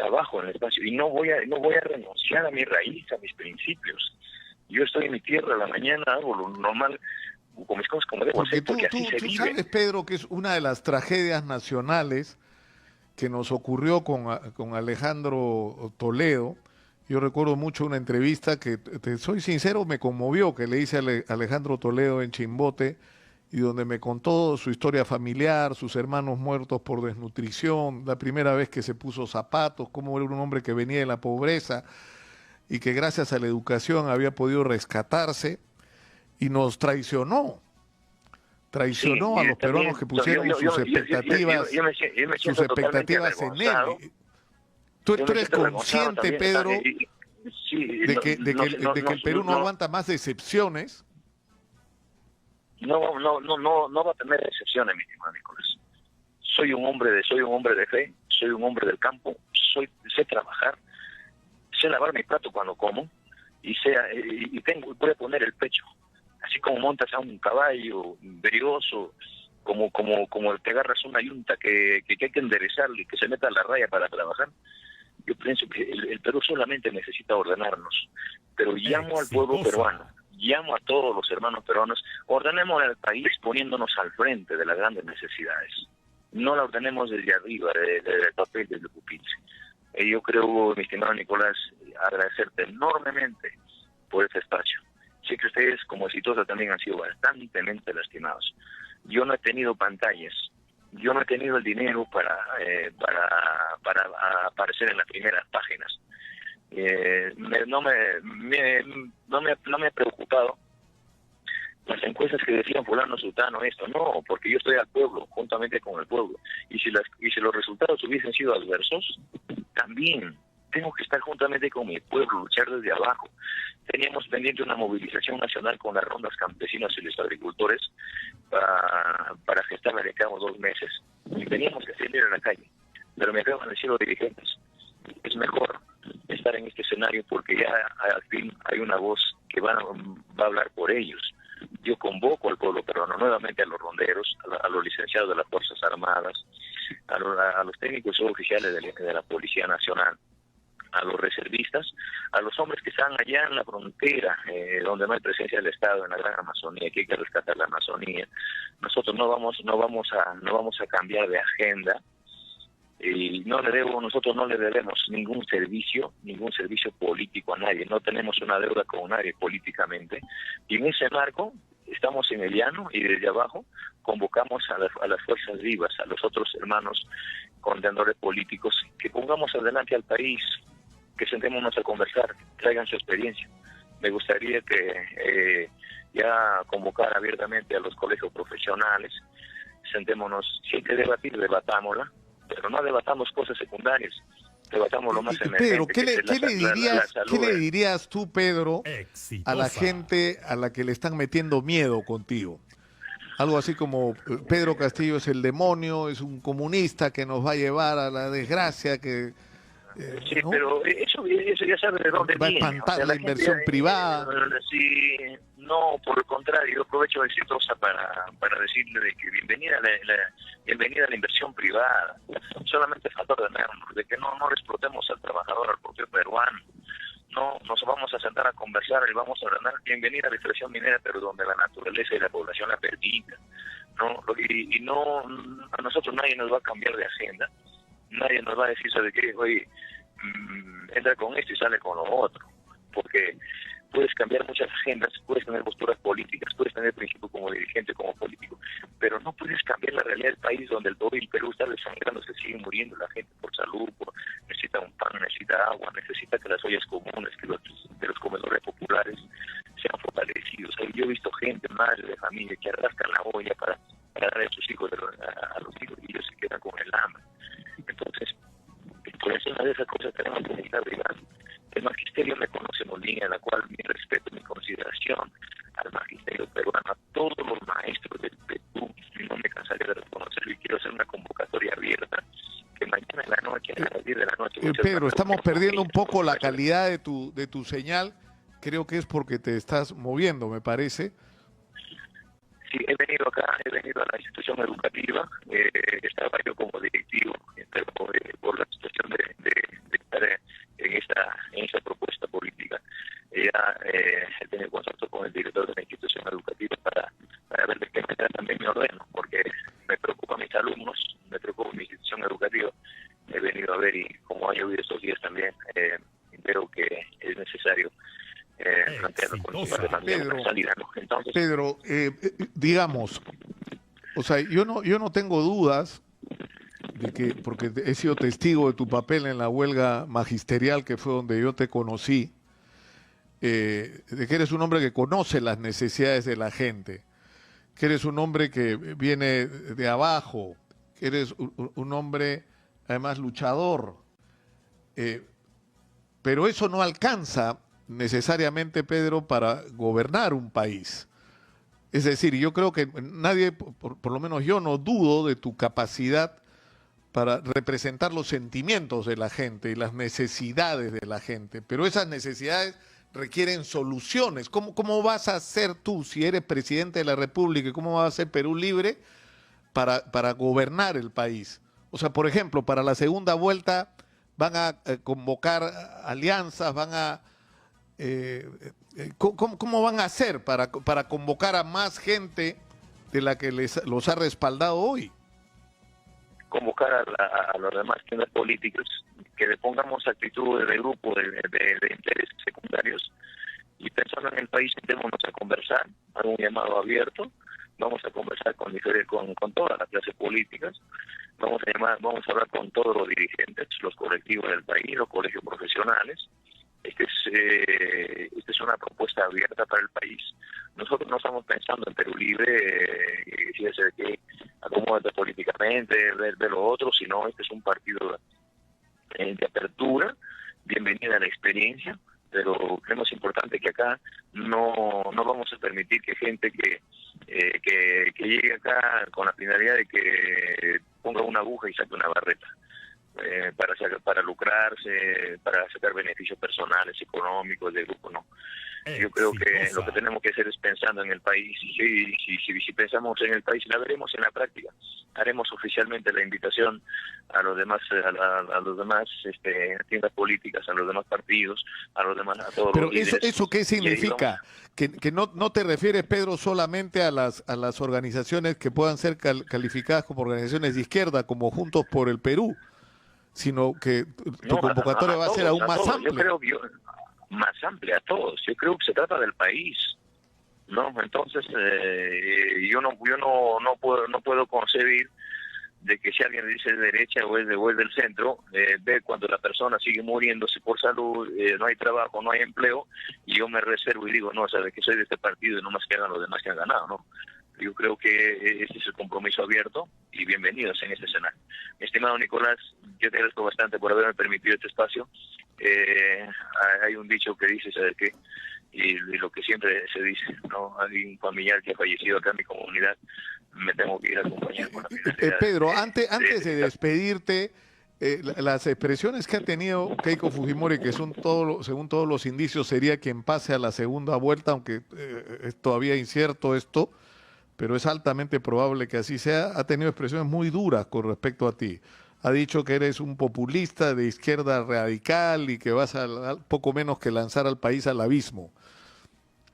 [SPEAKER 6] abajo en el espacio, y no voy a renunciar a mi raíz, a mis principios. Yo estoy en mi tierra a la mañana, hago lo normal, con mis cosas como debo hacer, porque así se
[SPEAKER 2] tú
[SPEAKER 6] vive.
[SPEAKER 2] sabes, Pedro, que es una de las tragedias nacionales que nos ocurrió con Alejandro Toledo. Yo recuerdo mucho una entrevista que, te soy sincero, me conmovió, que le hice a Alejandro Toledo en Chimbote, y donde me contó su historia familiar, sus hermanos muertos por desnutrición, la primera vez que se puso zapatos, cómo era un hombre que venía de la pobreza y que gracias a la educación había podido rescatarse, y nos traicionó
[SPEAKER 6] Sí,
[SPEAKER 2] a los peruanos que pusieron sus expectativas en él. Tú eres consciente, Pedro, de que el Perú no aguanta más decepciones.
[SPEAKER 6] No va a tener excepciones, mi estimado Nicolás. Soy un hombre de fe, soy un hombre del campo, sé trabajar, sé lavar mi plato cuando como, voy a poner el pecho. Así como montas a un caballo brioso, como te agarras una yunta que hay que enderezarle, que se meta a la raya para trabajar. Yo pienso que el Perú solamente necesita ordenarnos, pero llamo al pueblo peruano, llamo a todos los hermanos peruanos, ordenemos al país poniéndonos al frente de las grandes necesidades. No la ordenemos desde arriba, del papel, desde el pupitre. Yo creo, mi estimado Nicolás, agradecerte enormemente por este espacio. Sé que ustedes, como exitosa, también han sido bastante lastimados. Yo no he tenido pantallas, yo no he tenido el dinero para aparecer en las primeras páginas. No me ha preocupado las encuestas que decían fulano, sultano, esto. No, porque yo estoy al pueblo, juntamente con el pueblo. Y si los resultados hubiesen sido adversos, también tengo que estar juntamente con mi pueblo, luchar desde abajo. Teníamos pendiente una movilización nacional con las rondas campesinas y los agricultores para gestarla de cabo 2 meses. Y teníamos que salir a la calle. Pero me acaban de decir los dirigentes, es mejor estar en este escenario porque ya al fin hay una voz que va a hablar por ellos. Yo convoco al pueblo peruano, nuevamente a los ronderos, a los licenciados de las Fuerzas Armadas, a los técnicos oficiales de la Policía Nacional, a los reservistas, a los hombres que están allá en la frontera, donde no hay presencia del Estado, en la Gran Amazonía, que hay que rescatar la Amazonía. Nosotros no vamos a cambiar de agenda, y nosotros no le debemos ningún servicio político a nadie, no tenemos una deuda con nadie políticamente, y en ese marco estamos en el llano, y desde abajo convocamos a las fuerzas vivas, a los otros hermanos contenedores políticos, que pongamos adelante al país, que sentémonos a conversar, traigan su experiencia. Me gustaría que ya convocar abiertamente a los colegios profesionales, sentémonos, si hay que debatir, debatámosla, pero no debatamos cosas secundarias, debatamos lo más emergente.
[SPEAKER 2] Pedro, ¿qué le dirías tú, Pedro, a la gente a la que le están metiendo miedo contigo? Algo así como Pedro Castillo es el demonio, es un comunista que nos va a llevar a la desgracia, que
[SPEAKER 6] sí,
[SPEAKER 2] ¿no?
[SPEAKER 6] Pero eso ya sabe de dónde
[SPEAKER 2] va a
[SPEAKER 6] viene.
[SPEAKER 2] espantar la inversión privada.
[SPEAKER 6] Sí, no, por el contrario, yo aprovecho exitosa para decirle de que bienvenida a la inversión privada. Solamente falta ordenarnos, de que no explotemos al trabajador, al propio peruano. No, nos vamos a sentar a conversar y vamos a ordenar. Bienvenida a la extracción minera, pero donde la naturaleza y la población la permitan. A nosotros nadie nos va a cambiar de agenda. Nadie nos va a decir sobre qué, oye, entra con esto y sale con lo otro, porque puedes cambiar muchas agendas, puedes tener posturas políticas, puedes tener principios como dirigente, como político, pero no puedes cambiar la realidad del país donde el Perú está desangrando, se sigue muriendo la gente por salud, necesita un pan, necesita agua, necesita que las ollas comunes, que los comedores populares sean fortalecidos. Yo he visto gente, madre de familia, que arrastran la olla para darle a sus hijos, a los hijos, y ellos se quedan con el hambre. Entonces, por eso una de esas cosas tenemos que estar brigando. El magisterio me conoce muy bien, a la cual mi respeto, mi consideración al magisterio peruano, a todos los maestros del Perú, no me cansaré de reconocerlo, y quiero hacer una convocatoria abierta, que mañana en la noche, a las 10 de la noche...
[SPEAKER 2] Pedro, estamos perdiendo un poco la calidad de tu señal, creo que es porque te estás moviendo, me parece,
[SPEAKER 6] Sí, he venido acá, he venido a la institución educativa, estaba yo como directivo, pero por la situación de estar en esta propuesta política, ya he tenido contacto con el director de la institución educativa para ver de qué manera también me ordeno, porque me preocupan mis alumnos, me preocupa mi institución educativa. He venido a ver y como ha llovido estos días también, veo que es necesario plantearlo con
[SPEAKER 2] Pedro,
[SPEAKER 6] una salida, ¿no? Entonces,
[SPEAKER 2] Pedro, digamos, o sea, yo no tengo dudas de que, porque he sido testigo de tu papel en la huelga magisterial, que fue donde yo te conocí, de que eres un hombre que conoce las necesidades de la gente, que eres un hombre que viene de abajo, que eres un hombre además luchador, pero eso no alcanza necesariamente, Pedro, para gobernar un país. Es decir, yo creo que nadie, por lo menos yo no dudo de tu capacidad para representar los sentimientos de la gente y las necesidades de la gente, pero esas necesidades requieren soluciones. ¿Cómo vas a hacer tú, si eres presidente de la República, y cómo va a ser Perú libre para gobernar el país? O sea, por ejemplo, para la segunda vuelta van a convocar alianzas, van a... ¿cómo van a hacer para convocar a más gente de la que los ha respaldado hoy?
[SPEAKER 6] Convocar a los demás tiendas políticos, que le pongamos actitudes de grupo, de intereses secundarios, y pensando en el país, sentémonos a conversar, hago un llamado abierto, vamos a conversar con todas las clases políticas, vamos a hablar con todos los dirigentes, los colectivos del país, los colegios profesionales. Esta es una propuesta abierta para el país. Nosotros no estamos pensando en Perú libre, que acomódate políticamente, ver lo otro, sino este es un partido de apertura, bienvenida a la experiencia, pero creemos importante que acá no vamos a permitir que gente que llegue acá con la finalidad de que ponga una aguja y saque una barreta. Para lucrarse, para sacar beneficios personales, económicos, de grupo, no. Yo creo que lo que tenemos que hacer es pensando en el país, y si pensamos en el país, la veremos en la práctica. Haremos oficialmente la invitación a los demás, a los demás tiendas políticas, a los demás partidos, a todos
[SPEAKER 2] Pero
[SPEAKER 6] los líderes.
[SPEAKER 2] ¿eso qué significa? Que no te refieres, Pedro, solamente a las organizaciones que puedan ser calificadas como organizaciones de izquierda, como Juntos por el Perú, sino que tu convocatoria va a ser aún más amplia.
[SPEAKER 6] Yo creo que más amplia a todos. Yo creo que se trata del país, ¿no? Entonces yo no puedo concebir de que si alguien dice de derecha o es del centro, ve cuando la persona sigue muriéndose por salud, no hay trabajo, no hay empleo, y yo me reservo y digo, no, sabe que soy de este partido y no más que hagan los demás que han ganado, ¿no? Yo creo que ese es el compromiso abierto y bienvenidos en este escenario. Mi estimado Nicolás, yo te agradezco bastante por haberme permitido este espacio. Hay un dicho que dice, ¿sabes qué? Y lo que siempre se dice, ¿no? Hay un familiar que ha fallecido acá en mi comunidad, me tengo que ir a acompañar con la finalidad.
[SPEAKER 2] Pedro, antes de despedirte, las expresiones que ha tenido Keiko Fujimori, que son según todos los indicios sería quien pase a la segunda vuelta, aunque es todavía incierto esto, pero es altamente probable que así sea, ha tenido expresiones muy duras con respecto a ti. Ha dicho que eres un populista de izquierda radical y que vas a poco menos que lanzar al país al abismo.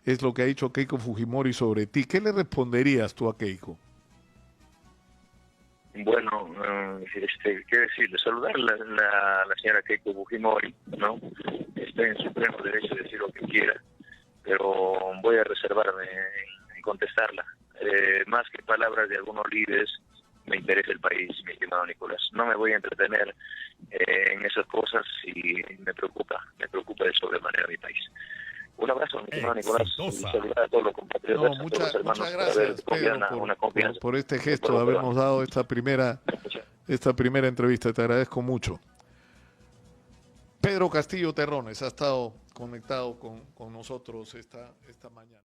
[SPEAKER 2] Es lo que ha dicho Keiko Fujimori sobre ti. ¿Qué le responderías tú a Keiko?
[SPEAKER 6] Bueno, qué decirle, saludar a la señora Keiko Fujimori, ¿no? Está en su pleno derecho de decir lo que quiera, pero voy a reservarme en contestarla. Más que palabras de algunos líderes, me interesa el país, mi estimado Nicolás. No me voy a entretener en esas cosas y me preocupa de sobremanera mi país. Un abrazo, mi estimado Nicolás, y saludar a todos los compatriotas, a todos los hermanos,
[SPEAKER 2] muchas gracias, Pedro, por este gesto de habernos dado esta primera entrevista. Te agradezco mucho. Pedro Castillo Terrones ha estado conectado con nosotros esta mañana.